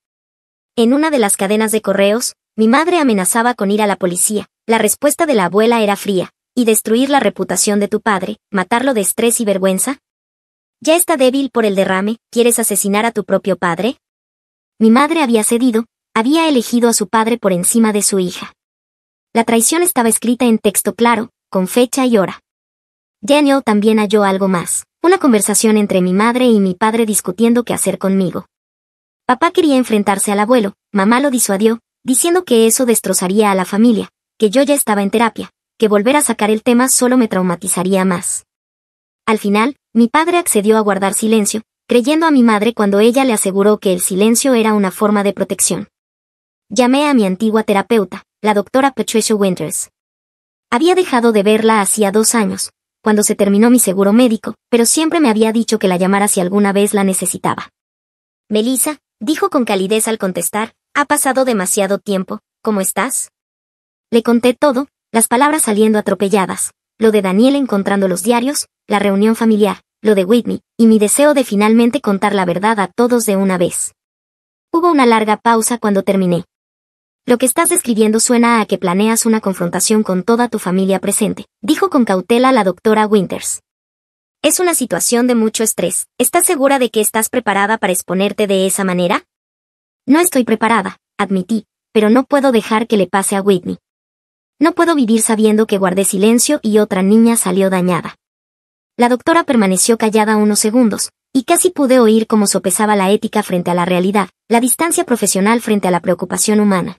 En una de las cadenas de correos, mi madre amenazaba con ir a la policía, la respuesta de la abuela era fría, ¿y destruir la reputación de tu padre, matarlo de estrés y vergüenza? ¿Ya está débil por el derrame, quieres asesinar a tu propio padre? Mi madre había cedido, había elegido a su padre por encima de su hija. La traición estaba escrita en texto claro, con fecha y hora. Daniel también halló algo más, una conversación entre mi madre y mi padre discutiendo qué hacer conmigo. Papá quería enfrentarse al abuelo, mamá lo disuadió, diciendo que eso destrozaría a la familia, que yo ya estaba en terapia, que volver a sacar el tema solo me traumatizaría más. Al final, mi padre accedió a guardar silencio, creyendo a mi madre cuando ella le aseguró que el silencio era una forma de protección. Llamé a mi antigua terapeuta, la doctora Patricia Winters. Había dejado de verla hacía 2 años, cuando se terminó mi seguro médico, pero siempre me había dicho que la llamara si alguna vez la necesitaba. Melissa, dijo con calidez al contestar, Ha pasado demasiado tiempo, ¿cómo estás? Le conté todo, las palabras saliendo atropelladas, lo de Daniel encontrando los diarios, la reunión familiar, lo de Whitney, y mi deseo de finalmente contar la verdad a todos de una vez. Hubo una larga pausa cuando terminé. Lo que estás describiendo suena a que planeas una confrontación con toda tu familia presente, dijo con cautela la doctora Winters. Es una situación de mucho estrés. ¿Estás segura de que estás preparada para exponerte de esa manera? No estoy preparada, admití, pero no puedo dejar que le pase a Whitney. No puedo vivir sabiendo que guardé silencio y otra niña salió dañada. La doctora permaneció callada unos segundos, y casi pude oír cómo sopesaba la ética frente a la realidad, la distancia profesional frente a la preocupación humana.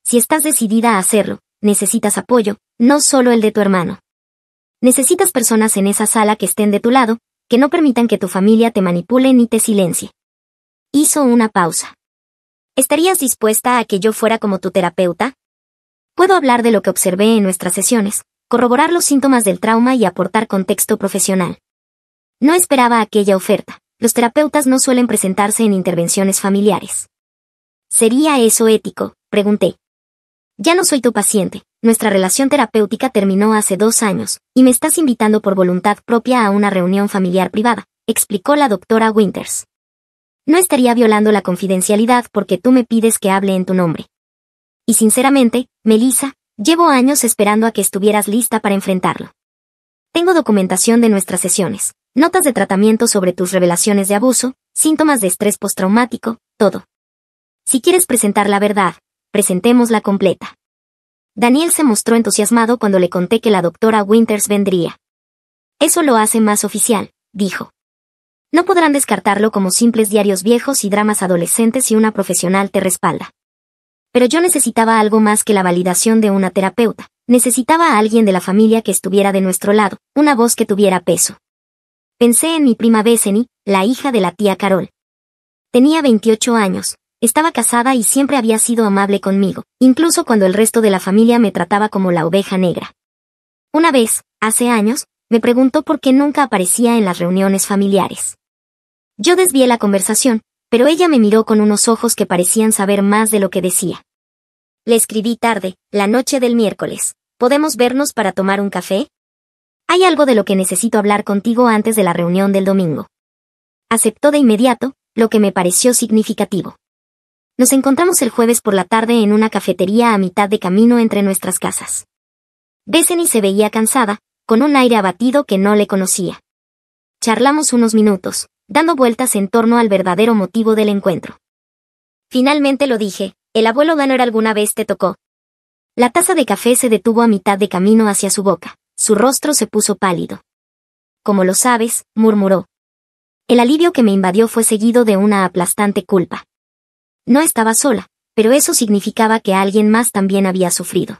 Si estás decidida a hacerlo, necesitas apoyo, no solo el de tu hermano. Necesitas personas en esa sala que estén de tu lado, que no permitan que tu familia te manipule ni te silencie. Hizo una pausa. ¿Estarías dispuesta a que yo fuera como tu terapeuta? Puedo hablar de lo que observé en nuestras sesiones, corroborar los síntomas del trauma y aportar contexto profesional. No esperaba aquella oferta. Los terapeutas no suelen presentarse en intervenciones familiares. ¿Sería eso ético?, pregunté. Ya no soy tu paciente. Nuestra relación terapéutica terminó hace 2 años, y me estás invitando por voluntad propia a una reunión familiar privada, explicó la doctora Winters. No estaría violando la confidencialidad porque tú me pides que hable en tu nombre. Y sinceramente, Melissa, llevo años esperando a que estuvieras lista para enfrentarlo. Tengo documentación de nuestras sesiones, notas de tratamiento sobre tus revelaciones de abuso, síntomas de estrés postraumático, todo. Si quieres presentar la verdad, presentémosla completa. Daniel se mostró entusiasmado cuando le conté que la doctora Winters vendría. Eso lo hace más oficial, dijo. No podrán descartarlo como simples diarios viejos y dramas adolescentes si una profesional te respalda. Pero yo necesitaba algo más que la validación de una terapeuta. Necesitaba a alguien de la familia que estuviera de nuestro lado, una voz que tuviera peso. Pensé en mi prima Bethany, la hija de la tía Carol. Tenía 28 años. Estaba casada y siempre había sido amable conmigo, incluso cuando el resto de la familia me trataba como la oveja negra. Una vez, hace años, me preguntó por qué nunca aparecía en las reuniones familiares. Yo desvié la conversación, pero ella me miró con unos ojos que parecían saber más de lo que decía. Le escribí tarde, la noche del miércoles. ¿Podemos vernos para tomar un café? Hay algo de lo que necesito hablar contigo antes de la reunión del domingo. Aceptó de inmediato, lo que me pareció significativo. Nos encontramos el jueves por la tarde en una cafetería a mitad de camino entre nuestras casas. Bethany se veía cansada, con un aire abatido que no le conocía. Charlamos unos minutos, dando vueltas en torno al verdadero motivo del encuentro. Finalmente lo dije, ¿el abuelo Danner alguna vez te tocó? La taza de café se detuvo a mitad de camino hacia su boca, su rostro se puso pálido. Como lo sabes, murmuró. El alivio que me invadió fue seguido de una aplastante culpa. No estaba sola, pero eso significaba que alguien más también había sufrido.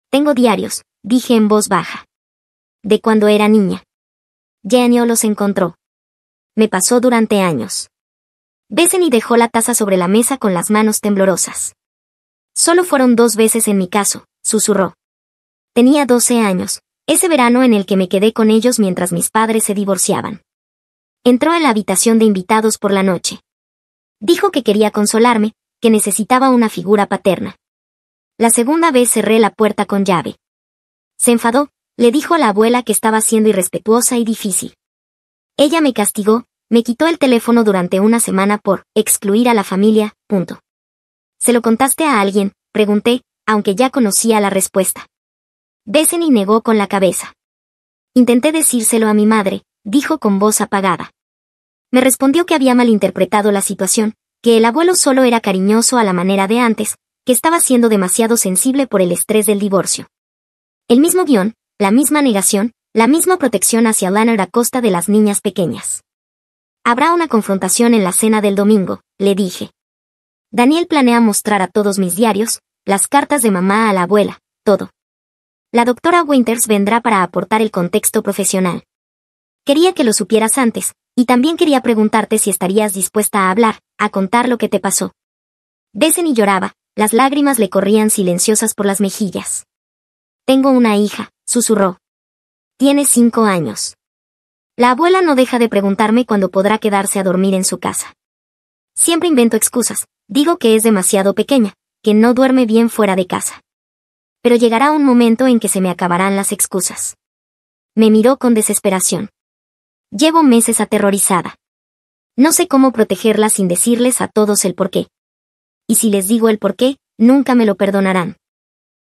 Tengo diarios, dije en voz baja. De cuando era niña. Genio los encontró. Me pasó durante años. Bethany dejó la taza sobre la mesa con las manos temblorosas. Solo fueron 2 veces en mi caso, susurró. Tenía 12 años, ese verano en el que me quedé con ellos mientras mis padres se divorciaban. Entró en la habitación de invitados por la noche. Dijo que quería consolarme, que necesitaba una figura paterna. La segunda vez cerré la puerta con llave. Se enfadó, le dijo a la abuela que estaba siendo irrespetuosa y difícil. Ella me castigó, me quitó el teléfono durante una semana por excluir a la familia, punto. ¿Se lo contaste a alguien?, pregunté, aunque ya conocía la respuesta. Bethany negó con la cabeza. Intenté decírselo a mi madre, dijo con voz apagada. Me respondió que había malinterpretado la situación, que el abuelo solo era cariñoso a la manera de antes, que estaba siendo demasiado sensible por el estrés del divorcio. El mismo guión, la misma negación, la misma protección hacia Lanner a costa de las niñas pequeñas. Habrá una confrontación en la cena del domingo, le dije. Daniel planea mostrar a todos mis diarios, las cartas de mamá a la abuela, todo. La doctora Winters vendrá para aportar el contexto profesional. Quería que lo supieras antes, y también quería preguntarte si estarías dispuesta a hablar, a contar lo que te pasó. Bethany lloraba, las lágrimas le corrían silenciosas por las mejillas. Tengo una hija, susurró. Tiene 5 años. La abuela no deja de preguntarme cuándo podrá quedarse a dormir en su casa. Siempre invento excusas, Digo que es demasiado pequeña, que no duerme bien fuera de casa. Pero llegará un momento en que se me acabarán las excusas. Me miró con desesperación. Llevo meses aterrorizada. No sé cómo protegerla sin decirles a todos el porqué. Y si les digo el porqué, nunca me lo perdonarán.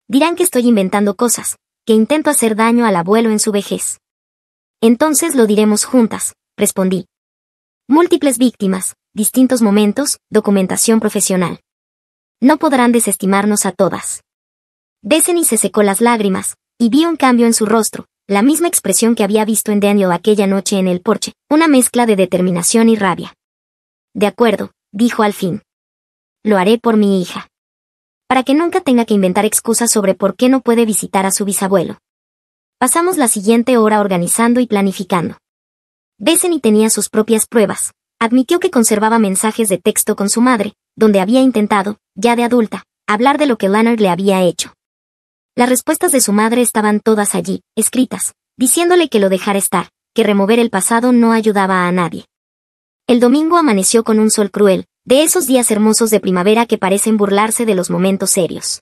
Dirán que estoy inventando cosas, que intento hacer daño al abuelo en su vejez. Entonces lo diremos juntas, respondí. Múltiples víctimas, distintos momentos, documentación profesional. No podrán desestimarnos a todas. Bethany se secó las lágrimas, y vi un cambio en su rostro, la misma expresión que había visto en Daniel aquella noche en el porche, una mezcla de determinación y rabia. De acuerdo, dijo al fin. Lo haré por mi hija. Para que nunca tenga que inventar excusas sobre por qué no puede visitar a su bisabuelo. Pasamos la siguiente hora organizando y planificando. Bethany tenía sus propias pruebas. Admitió que conservaba mensajes de texto con su madre, donde había intentado, ya de adulta, hablar de lo que Leonard le había hecho. Las respuestas de su madre estaban todas allí, escritas, diciéndole que lo dejara estar, que remover el pasado no ayudaba a nadie. El domingo amaneció con un sol cruel, de esos días hermosos de primavera que parecen burlarse de los momentos serios.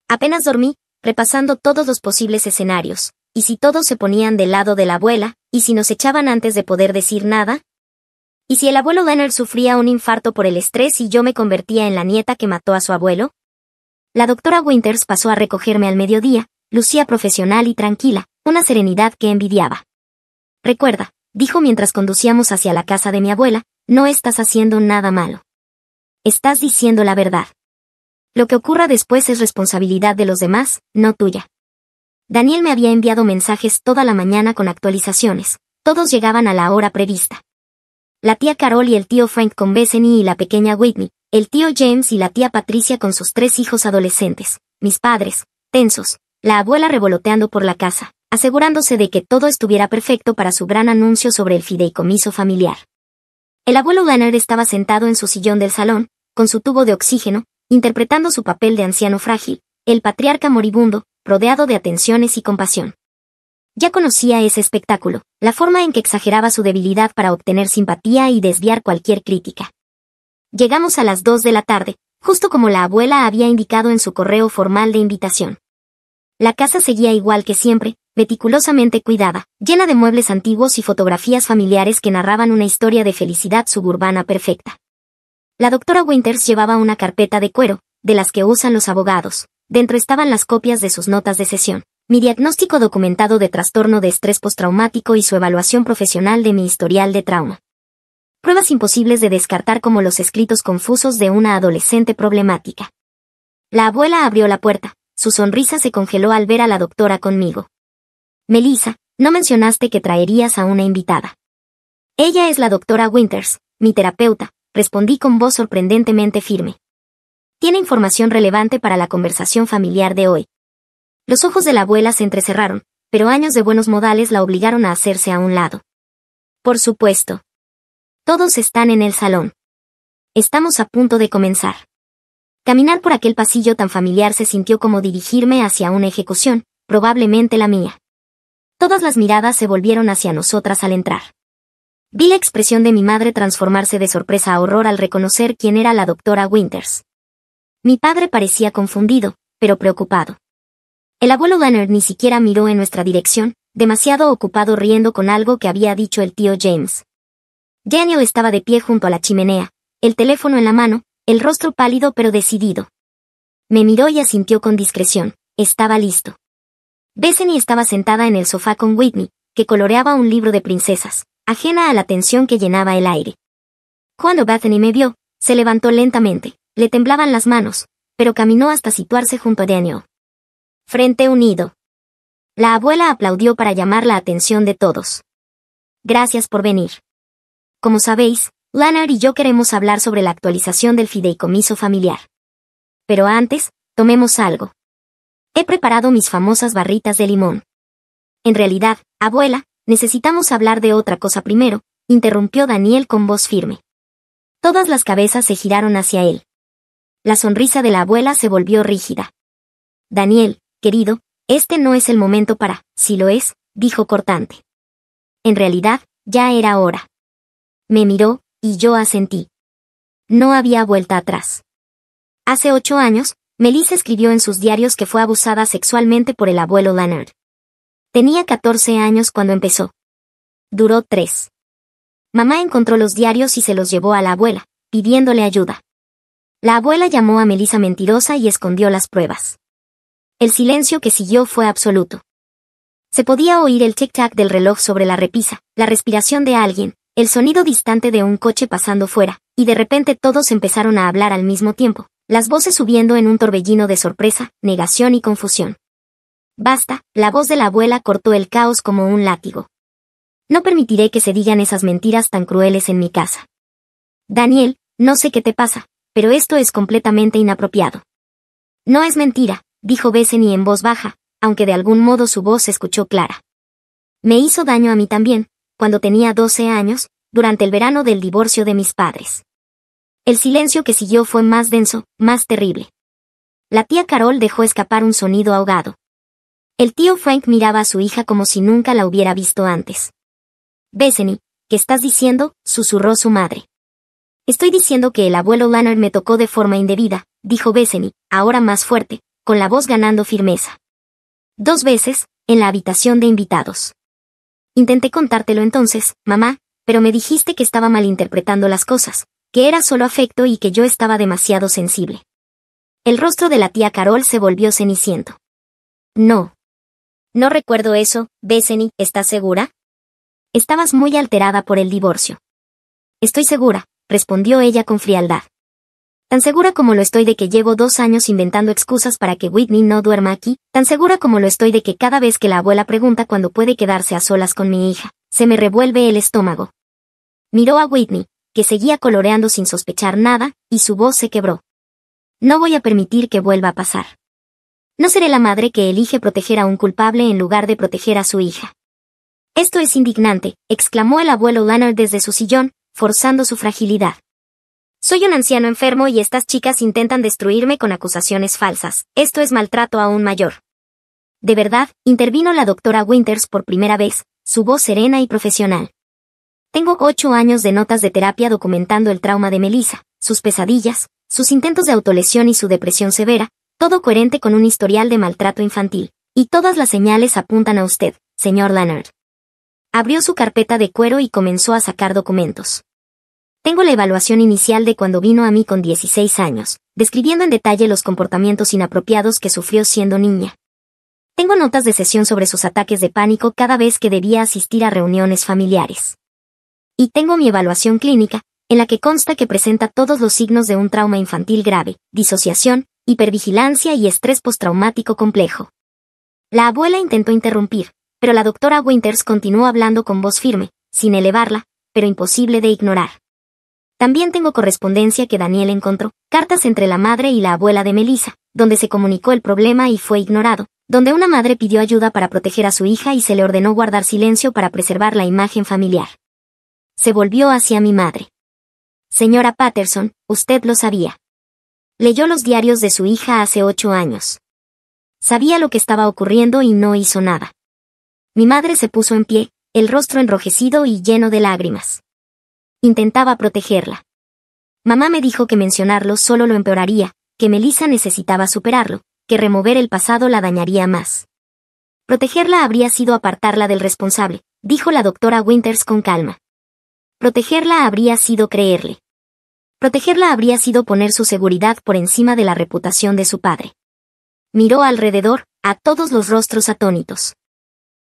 Apenas dormí, repasando todos los posibles escenarios, y si todos se ponían del lado de la abuela, y si nos echaban antes de poder decir nada, y si el abuelo Leonard sufría un infarto por el estrés y yo me convertía en la nieta que mató a su abuelo. La doctora Winters pasó a recogerme al mediodía, lucía profesional y tranquila, una serenidad que envidiaba. Recuerda, dijo mientras conducíamos hacia la casa de mi abuela, no estás haciendo nada malo. Estás diciendo la verdad. Lo que ocurra después es responsabilidad de los demás, no tuya. Daniel me había enviado mensajes toda la mañana con actualizaciones, todos llegaban a la hora prevista. La tía Carol y el tío Frank con Bethany y la pequeña Whitney, el tío James y la tía Patricia con sus 3 hijos adolescentes, mis padres, tensos, la abuela revoloteando por la casa, asegurándose de que todo estuviera perfecto para su gran anuncio sobre el fideicomiso familiar. El abuelo Leonard estaba sentado en su sillón del salón, con su tubo de oxígeno, interpretando su papel de anciano frágil, el patriarca moribundo, rodeado de atenciones y compasión. Ya conocía ese espectáculo, la forma en que exageraba su debilidad para obtener simpatía y desviar cualquier crítica. Llegamos a las 2 de la tarde, justo como la abuela había indicado en su correo formal de invitación. La casa seguía igual que siempre, meticulosamente cuidada, llena de muebles antiguos y fotografías familiares que narraban una historia de felicidad suburbana perfecta. La doctora Winters llevaba una carpeta de cuero, de las que usan los abogados. Dentro estaban las copias de sus notas de sesión, mi diagnóstico documentado de trastorno de estrés postraumático y su evaluación profesional de mi historial de trauma. Pruebas imposibles de descartar como los escritos confusos de una adolescente problemática. La abuela abrió la puerta, su sonrisa se congeló al ver a la doctora conmigo. Melissa, no mencionaste que traerías a una invitada. Ella es la doctora Winters, mi terapeuta, respondí con voz sorprendentemente firme. Tiene información relevante para la conversación familiar de hoy. Los ojos de la abuela se entrecerraron, pero años de buenos modales la obligaron a hacerse a un lado. Por supuesto. Todos están en el salón. Estamos a punto de comenzar. Caminar por aquel pasillo tan familiar se sintió como dirigirme hacia una ejecución, probablemente la mía. Todas las miradas se volvieron hacia nosotras al entrar. Vi la expresión de mi madre transformarse de sorpresa a horror al reconocer quién era la doctora Winters. Mi padre parecía confundido, pero preocupado. El abuelo Leonard ni siquiera miró en nuestra dirección, demasiado ocupado riendo con algo que había dicho el tío James. Daniel estaba de pie junto a la chimenea, el teléfono en la mano, el rostro pálido pero decidido. Me miró y asintió con discreción, estaba listo. Bethany estaba sentada en el sofá con Whitney, que coloreaba un libro de princesas, ajena a la tensión que llenaba el aire. Cuando Bethany me vio, se levantó lentamente, le temblaban las manos, pero caminó hasta situarse junto a Daniel. Frente unido. La abuela aplaudió para llamar la atención de todos. Gracias por venir. Como sabéis, Leonard y yo queremos hablar sobre la actualización del fideicomiso familiar. Pero antes, tomemos algo. He preparado mis famosas barritas de limón. En realidad, abuela, necesitamos hablar de otra cosa primero, interrumpió Daniel con voz firme. Todas las cabezas se giraron hacia él. La sonrisa de la abuela se volvió rígida. Daniel, querido, este no es el momento para, si lo es, dijo cortante. En realidad, ya era hora. Me miró, y yo asentí. No había vuelta atrás. Hace 8 años, Melissa escribió en sus diarios que fue abusada sexualmente por el abuelo Leonard. Tenía 14 años cuando empezó. Duró 3. Mamá encontró los diarios y se los llevó a la abuela, pidiéndole ayuda. La abuela llamó a Melissa mentirosa y escondió las pruebas. El silencio que siguió fue absoluto. Se podía oír el tic-tac del reloj sobre la repisa, la respiración de alguien, el sonido distante de un coche pasando fuera, y de repente todos empezaron a hablar al mismo tiempo, las voces subiendo en un torbellino de sorpresa, negación y confusión. Basta, la voz de la abuela cortó el caos como un látigo. No permitiré que se digan esas mentiras tan crueles en mi casa. Daniel, no sé qué te pasa, pero esto es completamente inapropiado. No es mentira, dijo Bethany en voz baja, aunque de algún modo su voz se escuchó clara. Me hizo daño a mí también, cuando tenía 12 años, durante el verano del divorcio de mis padres. El silencio que siguió fue más denso, más terrible. La tía Carol dejó escapar un sonido ahogado. El tío Frank miraba a su hija como si nunca la hubiera visto antes. Bethany, ¿qué estás diciendo?, susurró su madre. Estoy diciendo que el abuelo Leonard me tocó de forma indebida, dijo Bethany, ahora más fuerte, con la voz ganando firmeza. 2 veces, en la habitación de invitados. Intenté contártelo entonces, mamá, pero me dijiste que estaba malinterpretando las cosas, que era solo afecto y que yo estaba demasiado sensible. El rostro de la tía Carol se volvió ceniciento. No. No recuerdo eso, Bethany, ¿estás segura? Estabas muy alterada por el divorcio. Estoy segura, respondió ella con frialdad. Tan segura como lo estoy de que llevo 2 años inventando excusas para que Whitney no duerma aquí, tan segura como lo estoy de que cada vez que la abuela pregunta cuándo puede quedarse a solas con mi hija, se me revuelve el estómago. Miró a Whitney, que seguía coloreando sin sospechar nada, y su voz se quebró. No voy a permitir que vuelva a pasar. No seré la madre que elige proteger a un culpable en lugar de proteger a su hija. Esto es indignante, exclamó el abuelo Leonard desde su sillón, forzando su fragilidad. Soy un anciano enfermo y estas chicas intentan destruirme con acusaciones falsas. Esto es maltrato aún mayor. De verdad, intervino la doctora Winters por primera vez, su voz serena y profesional. Tengo 8 años de notas de terapia documentando el trauma de Melissa, sus pesadillas, sus intentos de autolesión y su depresión severa, todo coherente con un historial de maltrato infantil, y todas las señales apuntan a usted, señor Leonard. Abrió su carpeta de cuero y comenzó a sacar documentos. Tengo la evaluación inicial de cuando vino a mí con 16 años, describiendo en detalle los comportamientos inapropiados que sufrió siendo niña. Tengo notas de sesión sobre sus ataques de pánico cada vez que debía asistir a reuniones familiares. Y tengo mi evaluación clínica, en la que consta que presenta todos los signos de un trauma infantil grave, disociación, hipervigilancia y estrés postraumático complejo. La abuela intentó interrumpir, pero la doctora Winters continuó hablando con voz firme, sin elevarla, pero imposible de ignorar. También tengo correspondencia que Daniel encontró, cartas entre la madre y la abuela de Melissa, donde se comunicó el problema y fue ignorado, donde una madre pidió ayuda para proteger a su hija y se le ordenó guardar silencio para preservar la imagen familiar. Se volvió hacia mi madre. Señora Patterson, usted lo sabía. Leyó los diarios de su hija hace 8 años. Sabía lo que estaba ocurriendo y no hizo nada. Mi madre se puso en pie, el rostro enrojecido y lleno de lágrimas. Intentaba protegerla. Mamá me dijo que mencionarlo solo lo empeoraría, que Melissa necesitaba superarlo, que remover el pasado la dañaría más. Protegerla habría sido apartarla del responsable, dijo la doctora Winters con calma. Protegerla habría sido creerle. Protegerla habría sido poner su seguridad por encima de la reputación de su padre. Miró alrededor, a todos los rostros atónitos.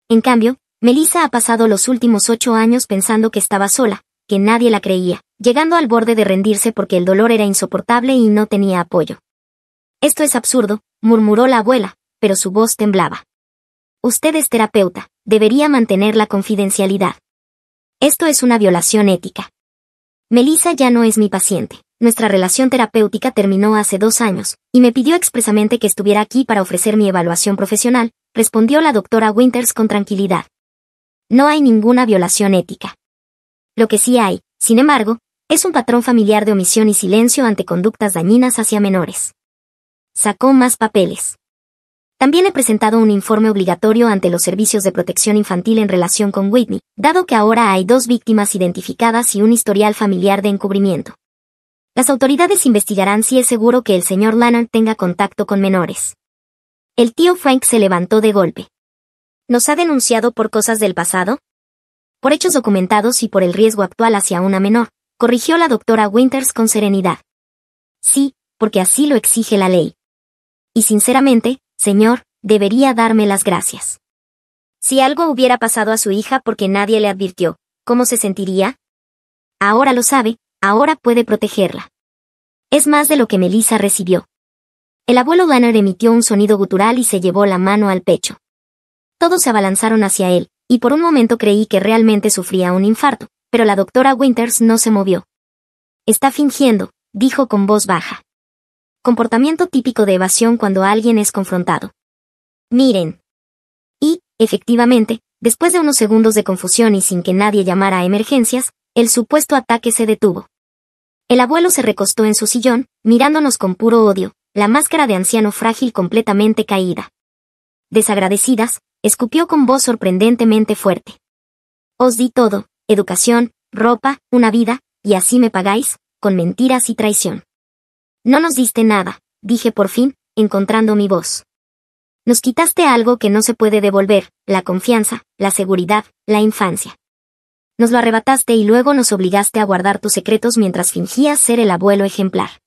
En cambio, Melissa ha pasado los últimos 8 años pensando que estaba sola, que nadie la creía, llegando al borde de rendirse porque el dolor era insoportable y no tenía apoyo. Esto es absurdo, murmuró la abuela, pero su voz temblaba. Usted es terapeuta, debería mantener la confidencialidad. Esto es una violación ética. Melissa ya no es mi paciente. Nuestra relación terapéutica terminó hace 2 años, y me pidió expresamente que estuviera aquí para ofrecer mi evaluación profesional, respondió la doctora Winters con tranquilidad. No hay ninguna violación ética. Lo que sí hay, sin embargo, es un patrón familiar de omisión y silencio ante conductas dañinas hacia menores. Sacó más papeles. También he presentado un informe obligatorio ante los servicios de protección infantil en relación con Whitney, dado que ahora hay 2 víctimas identificadas y un historial familiar de encubrimiento. Las autoridades investigarán si es seguro que el señor Lannard tenga contacto con menores. El tío Frank se levantó de golpe. ¿Nos ha denunciado por cosas del pasado? Por hechos documentados y por el riesgo actual hacia una menor, corrigió la doctora Winters con serenidad. Sí, porque así lo exige la ley. Y sinceramente, señor, debería darme las gracias. Si algo hubiera pasado a su hija porque nadie le advirtió, ¿cómo se sentiría? Ahora lo sabe, ahora puede protegerla. Es más de lo que Melissa recibió. El abuelo Lannard emitió un sonido gutural y se llevó la mano al pecho. Todos se abalanzaron hacia él, y por un momento creí que realmente sufría un infarto, pero la doctora Winters no se movió. Está fingiendo, dijo con voz baja. Comportamiento típico de evasión cuando alguien es confrontado. Miren. Y, efectivamente, después de unos segundos de confusión y sin que nadie llamara a emergencias, el supuesto ataque se detuvo. El abuelo se recostó en su sillón, mirándonos con puro odio, la máscara de anciano frágil completamente caída. Desagradecidas, escupió con voz sorprendentemente fuerte. Os di todo, educación, ropa, una vida, y así me pagáis, con mentiras y traición. No nos diste nada, dije por fin, encontrando mi voz. Nos quitaste algo que no se puede devolver, la confianza, la seguridad, la infancia. Nos lo arrebataste y luego nos obligaste a guardar tus secretos mientras fingías ser el abuelo ejemplar.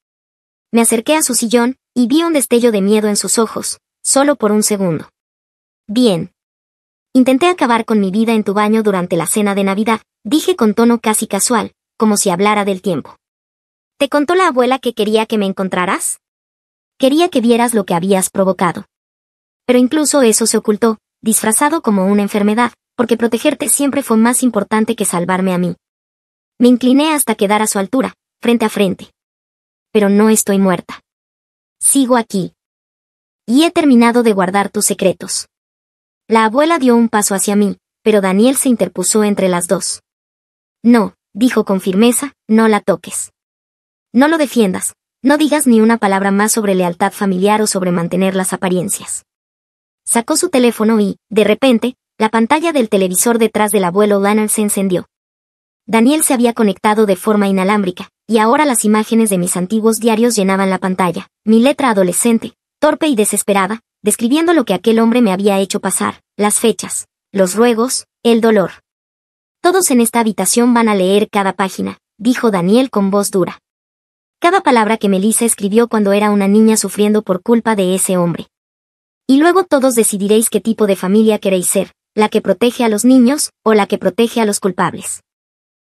Me acerqué a su sillón, y vi un destello de miedo en sus ojos, solo por un segundo. Bien. Intenté acabar con mi vida en tu baño durante la cena de Navidad, dije con tono casi casual, como si hablara del tiempo. ¿Te contó la abuela que quería que me encontraras? Quería que vieras lo que habías provocado. Pero incluso eso se ocultó, disfrazado como una enfermedad, porque protegerte siempre fue más importante que salvarme a mí. Me incliné hasta quedar a su altura, frente a frente. Pero no estoy muerta. Sigo aquí. Y he terminado de guardar tus secretos. La abuela dio un paso hacia mí, pero Daniel se interpuso entre las dos. No, dijo con firmeza, no la toques. No lo defiendas, no digas ni una palabra más sobre lealtad familiar o sobre mantener las apariencias. Sacó su teléfono y, de repente, la pantalla del televisor detrás del abuelo Lannard se encendió. Daniel se había conectado de forma inalámbrica, y ahora las imágenes de mis antiguos diarios llenaban la pantalla, mi letra adolescente, torpe y desesperada, describiendo lo que aquel hombre me había hecho pasar, las fechas, los ruegos, el dolor. Todos en esta habitación van a leer cada página, dijo Daniel con voz dura. Cada palabra que Melissa escribió cuando era una niña sufriendo por culpa de ese hombre. Y luego todos decidiréis qué tipo de familia queréis ser, la que protege a los niños, o la que protege a los culpables.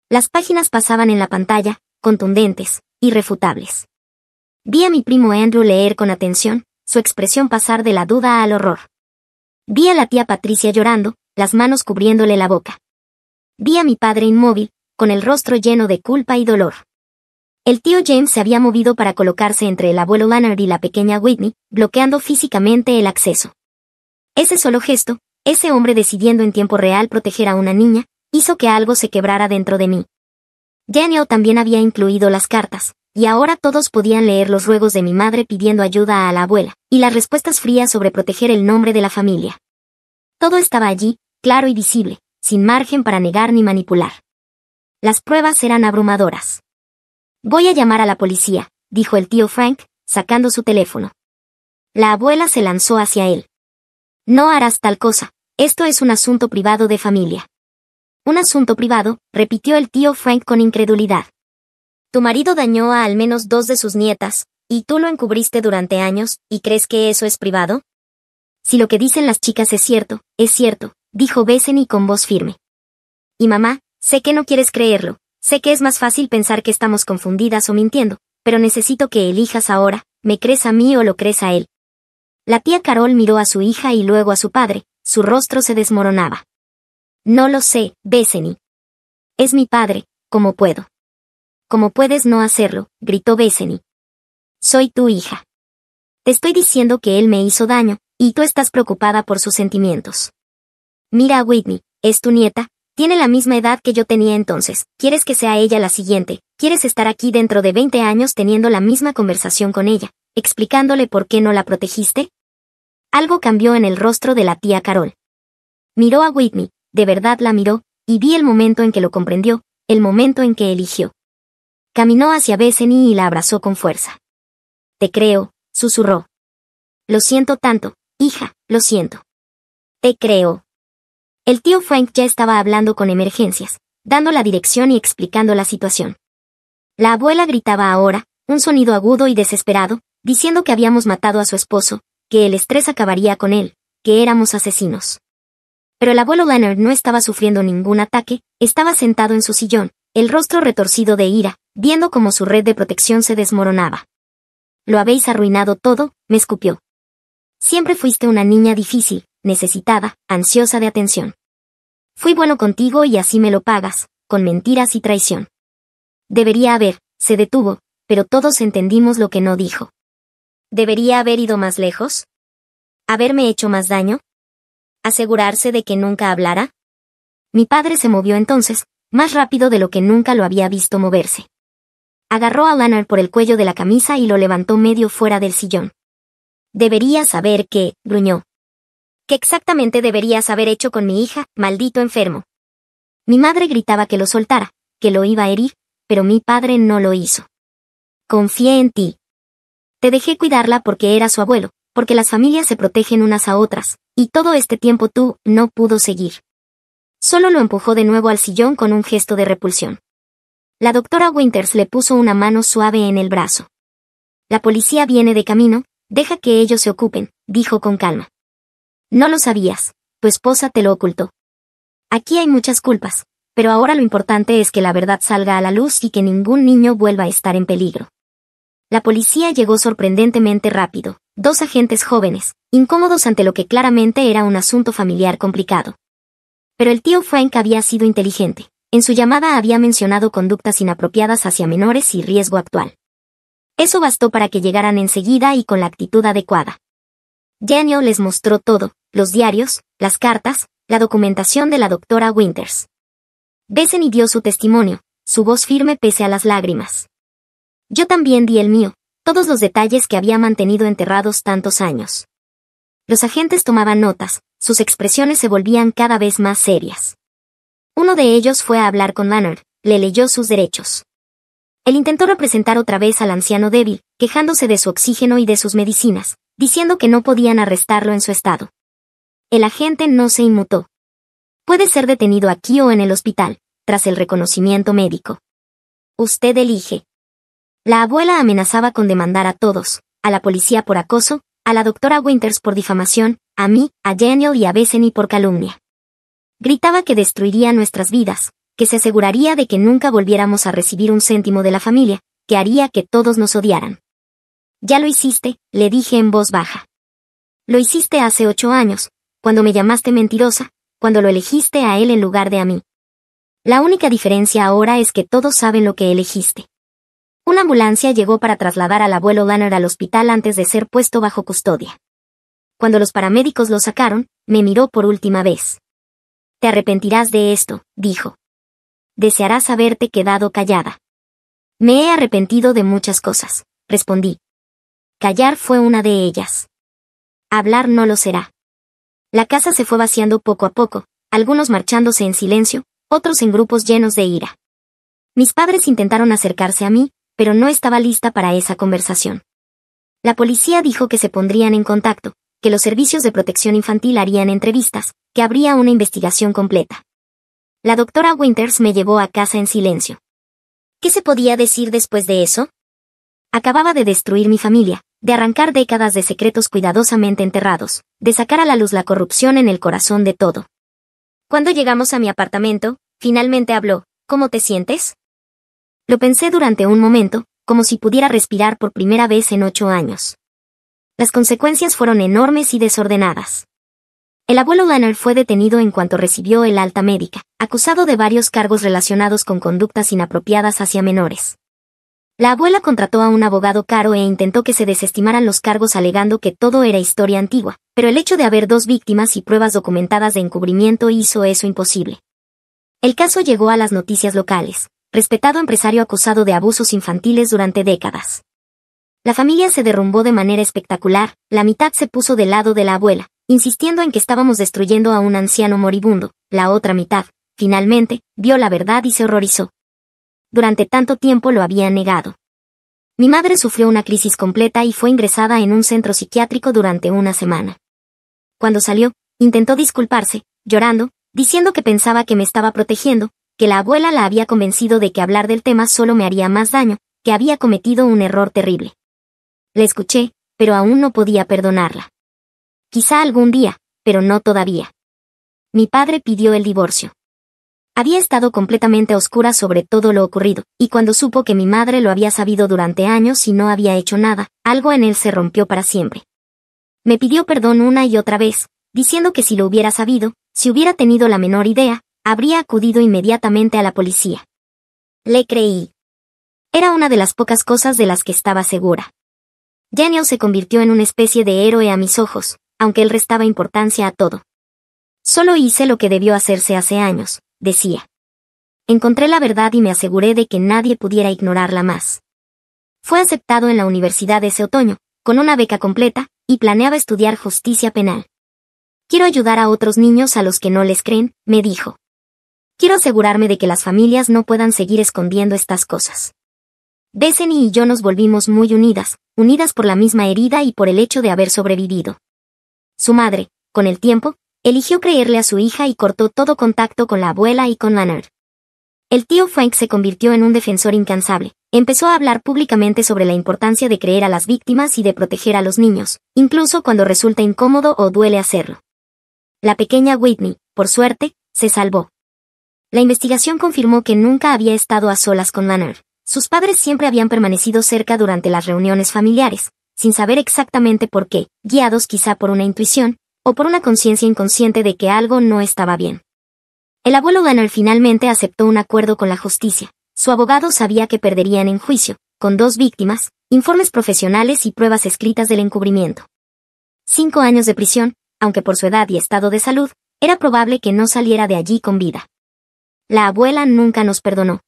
Las páginas pasaban en la pantalla, contundentes, irrefutables. Vi a mi primo Andrew leer con atención, su expresión pasar de la duda al horror. Vi a la tía Patricia llorando, las manos cubriéndole la boca. Vi a mi padre inmóvil, con el rostro lleno de culpa y dolor. El tío James se había movido para colocarse entre el abuelo Lannard y la pequeña Whitney, bloqueando físicamente el acceso. Ese solo gesto, ese hombre decidiendo en tiempo real proteger a una niña, hizo que algo se quebrara dentro de mí. Daniel también había incluido las cartas, y ahora todos podían leer los ruegos de mi madre pidiendo ayuda a la abuela, y las respuestas frías sobre proteger el nombre de la familia. Todo estaba allí, claro y visible, sin margen para negar ni manipular. Las pruebas eran abrumadoras. Voy a llamar a la policía, dijo el tío Frank, sacando su teléfono. La abuela se lanzó hacia él. No harás tal cosa, esto es un asunto privado de familia. Un asunto privado, repitió el tío Frank con incredulidad. Tu marido dañó a al menos 2 de sus nietas, y tú lo encubriste durante años, ¿y crees que eso es privado? Si lo que dicen las chicas es cierto, dijo Bethany con voz firme. Y mamá, sé que no quieres creerlo, sé que es más fácil pensar que estamos confundidas o mintiendo, pero necesito que elijas ahora, ¿me crees a mí o lo crees a él? La tía Carol miró a su hija y luego a su padre, su rostro se desmoronaba. No lo sé, Bethany. Es mi padre, ¿cómo puedo? ¿Cómo puedes no hacerlo?, gritó Bethany. Soy tu hija. Te estoy diciendo que él me hizo daño, y tú estás preocupada por sus sentimientos. Mira a Whitney, es tu nieta, tiene la misma edad que yo tenía entonces, ¿quieres que sea ella la siguiente? ¿Quieres estar aquí dentro de 20 años teniendo la misma conversación con ella, explicándole por qué no la protegiste? Algo cambió en el rostro de la tía Carol. Miró a Whitney, de verdad la miró, y vi el momento en que lo comprendió, el momento en que eligió. Caminó hacia Bethany y la abrazó con fuerza. Te creo, susurró. Lo siento tanto, hija, lo siento. Te creo. El tío Frank ya estaba hablando con emergencias, dando la dirección y explicando la situación. La abuela gritaba ahora, un sonido agudo y desesperado, diciendo que habíamos matado a su esposo, que el estrés acabaría con él, que éramos asesinos. Pero el abuelo Leonard no estaba sufriendo ningún ataque, estaba sentado en su sillón, el rostro retorcido de ira, viendo cómo su red de protección se desmoronaba. Lo habéis arruinado todo, me escupió. Siempre fuiste una niña difícil, necesitada, ansiosa de atención. Fui bueno contigo y así me lo pagas, con mentiras y traición. Debería haber, se detuvo, pero todos entendimos lo que no dijo. ¿Debería haber ido más lejos? ¿Haberme hecho más daño? ¿Asegurarse de que nunca hablara? Mi padre se movió entonces, más rápido de lo que nunca lo había visto moverse. Agarró a Leonard por el cuello de la camisa y lo levantó medio fuera del sillón. Debería saber qué, gruñó. ¿Qué exactamente deberías haber hecho con mi hija, maldito enfermo? Mi madre gritaba que lo soltara, que lo iba a herir, pero mi padre no lo hizo. Confié en ti. Te dejé cuidarla porque era su abuelo, porque las familias se protegen unas a otras, y todo este tiempo tú no pudo seguir. Solo lo empujó de nuevo al sillón con un gesto de repulsión. La doctora Winters le puso una mano suave en el brazo. La policía viene de camino, deja que ellos se ocupen, dijo con calma. No lo sabías, tu esposa te lo ocultó. Aquí hay muchas culpas, pero ahora lo importante es que la verdad salga a la luz y que ningún niño vuelva a estar en peligro. La policía llegó sorprendentemente rápido, 2 agentes jóvenes, incómodos ante lo que claramente era un asunto familiar complicado. Pero el tío Frank había sido inteligente. En su llamada había mencionado conductas inapropiadas hacia menores y riesgo actual. Eso bastó para que llegaran enseguida y con la actitud adecuada. Daniel les mostró todo, los diarios, las cartas, la documentación de la doctora Winters. Bethany dio su testimonio, su voz firme pese a las lágrimas. Yo también di el mío, todos los detalles que había mantenido enterrados tantos años. Los agentes tomaban notas, sus expresiones se volvían cada vez más serias. Uno de ellos fue a hablar con Leonard, le leyó sus derechos. Él intentó representar otra vez al anciano débil, quejándose de su oxígeno y de sus medicinas, diciendo que no podían arrestarlo en su estado. El agente no se inmutó. Puede ser detenido aquí o en el hospital, tras el reconocimiento médico. Usted elige. La abuela amenazaba con demandar a todos, a la policía por acoso, a la doctora Winters por difamación, a mí, a Daniel y a Bethany por calumnia. Gritaba que destruiría nuestras vidas, que se aseguraría de que nunca volviéramos a recibir un céntimo de la familia, que haría que todos nos odiaran. Ya lo hiciste, le dije en voz baja. Lo hiciste hace 8 años, cuando me llamaste mentirosa, cuando lo elegiste a él en lugar de a mí. La única diferencia ahora es que todos saben lo que elegiste. Una ambulancia llegó para trasladar al abuelo Leonard al hospital antes de ser puesto bajo custodia. Cuando los paramédicos lo sacaron, me miró por última vez. Te arrepentirás de esto, dijo. Desearás haberte quedado callada. Me he arrepentido de muchas cosas, respondí. Callar fue una de ellas. Hablar no lo será. La casa se fue vaciando poco a poco, algunos marchándose en silencio, otros en grupos llenos de ira. Mis padres intentaron acercarse a mí, pero no estaba lista para esa conversación. La policía dijo que se pondrían en contacto, que los servicios de protección infantil harían entrevistas, que habría una investigación completa. La doctora Winters me llevó a casa en silencio. ¿Qué se podía decir después de eso? Acababa de destruir mi familia, de arrancar décadas de secretos cuidadosamente enterrados, de sacar a la luz la corrupción en el corazón de todo. Cuando llegamos a mi apartamento, finalmente habló, ¿cómo te sientes? Lo pensé durante un momento, como si pudiera respirar por primera vez en 8 años. Las consecuencias fueron enormes y desordenadas. El abuelo Leonard fue detenido en cuanto recibió el alta médica, acusado de varios cargos relacionados con conductas inapropiadas hacia menores. La abuela contrató a un abogado caro e intentó que se desestimaran los cargos alegando que todo era historia antigua, pero el hecho de haber 2 víctimas y pruebas documentadas de encubrimiento hizo eso imposible. El caso llegó a las noticias locales. Respetado empresario acusado de abusos infantiles durante décadas. La familia se derrumbó de manera espectacular, la mitad se puso del lado de la abuela, insistiendo en que estábamos destruyendo a un anciano moribundo, la otra mitad, finalmente, vio la verdad y se horrorizó. durante tanto tiempo lo había negado. Mi madre sufrió una crisis completa y fue ingresada en un centro psiquiátrico durante una semana. Cuando salió, intentó disculparse, llorando, diciendo que pensaba que me estaba protegiendo, que la abuela la había convencido de que hablar del tema solo me haría más daño, que había cometido un error terrible. Le escuché, pero aún no podía perdonarla. Quizá algún día, pero no todavía. Mi padre pidió el divorcio. Había estado completamente a oscuras sobre todo lo ocurrido, y cuando supo que mi madre lo había sabido durante años y no había hecho nada, algo en él se rompió para siempre. Me pidió perdón una y otra vez, diciendo que si lo hubiera sabido, si hubiera tenido la menor idea, habría acudido inmediatamente a la policía. Le creí. Era una de las pocas cosas de las que estaba segura. Daniel se convirtió en una especie de héroe a mis ojos, aunque él restaba importancia a todo. Solo hice lo que debió hacerse hace años, decía. Encontré la verdad y me aseguré de que nadie pudiera ignorarla más. Fue aceptado en la universidad ese otoño, con una beca completa, y planeaba estudiar justicia penal. Quiero ayudar a otros niños a los que no les creen, me dijo. Quiero asegurarme de que las familias no puedan seguir escondiendo estas cosas. Bethany y yo nos volvimos muy unidas por la misma herida y por el hecho de haber sobrevivido. Su madre, con el tiempo, eligió creerle a su hija y cortó todo contacto con la abuela y con Leonard. El tío Frank se convirtió en un defensor incansable, empezó a hablar públicamente sobre la importancia de creer a las víctimas y de proteger a los niños, incluso cuando resulta incómodo o duele hacerlo. La pequeña Whitney, por suerte, se salvó. La investigación confirmó que nunca había estado a solas con Leonard. Sus padres siempre habían permanecido cerca durante las reuniones familiares, sin saber exactamente por qué, guiados quizá por una intuición, o por una conciencia inconsciente de que algo no estaba bien. El abuelo Leonard finalmente aceptó un acuerdo con la justicia. Su abogado sabía que perderían en juicio, con 2 víctimas, informes profesionales y pruebas escritas del encubrimiento. 5 años de prisión, aunque por su edad y estado de salud, era probable que no saliera de allí con vida. La abuela nunca nos perdonó.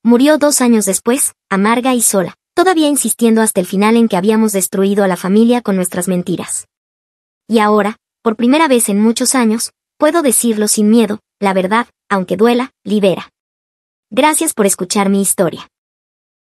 Murió 2 años después, amarga y sola, todavía insistiendo hasta el final en que habíamos destruido a la familia con nuestras mentiras. Y ahora, por primera vez en muchos años, puedo decirlo sin miedo, la verdad, aunque duela, libera. Gracias por escuchar mi historia.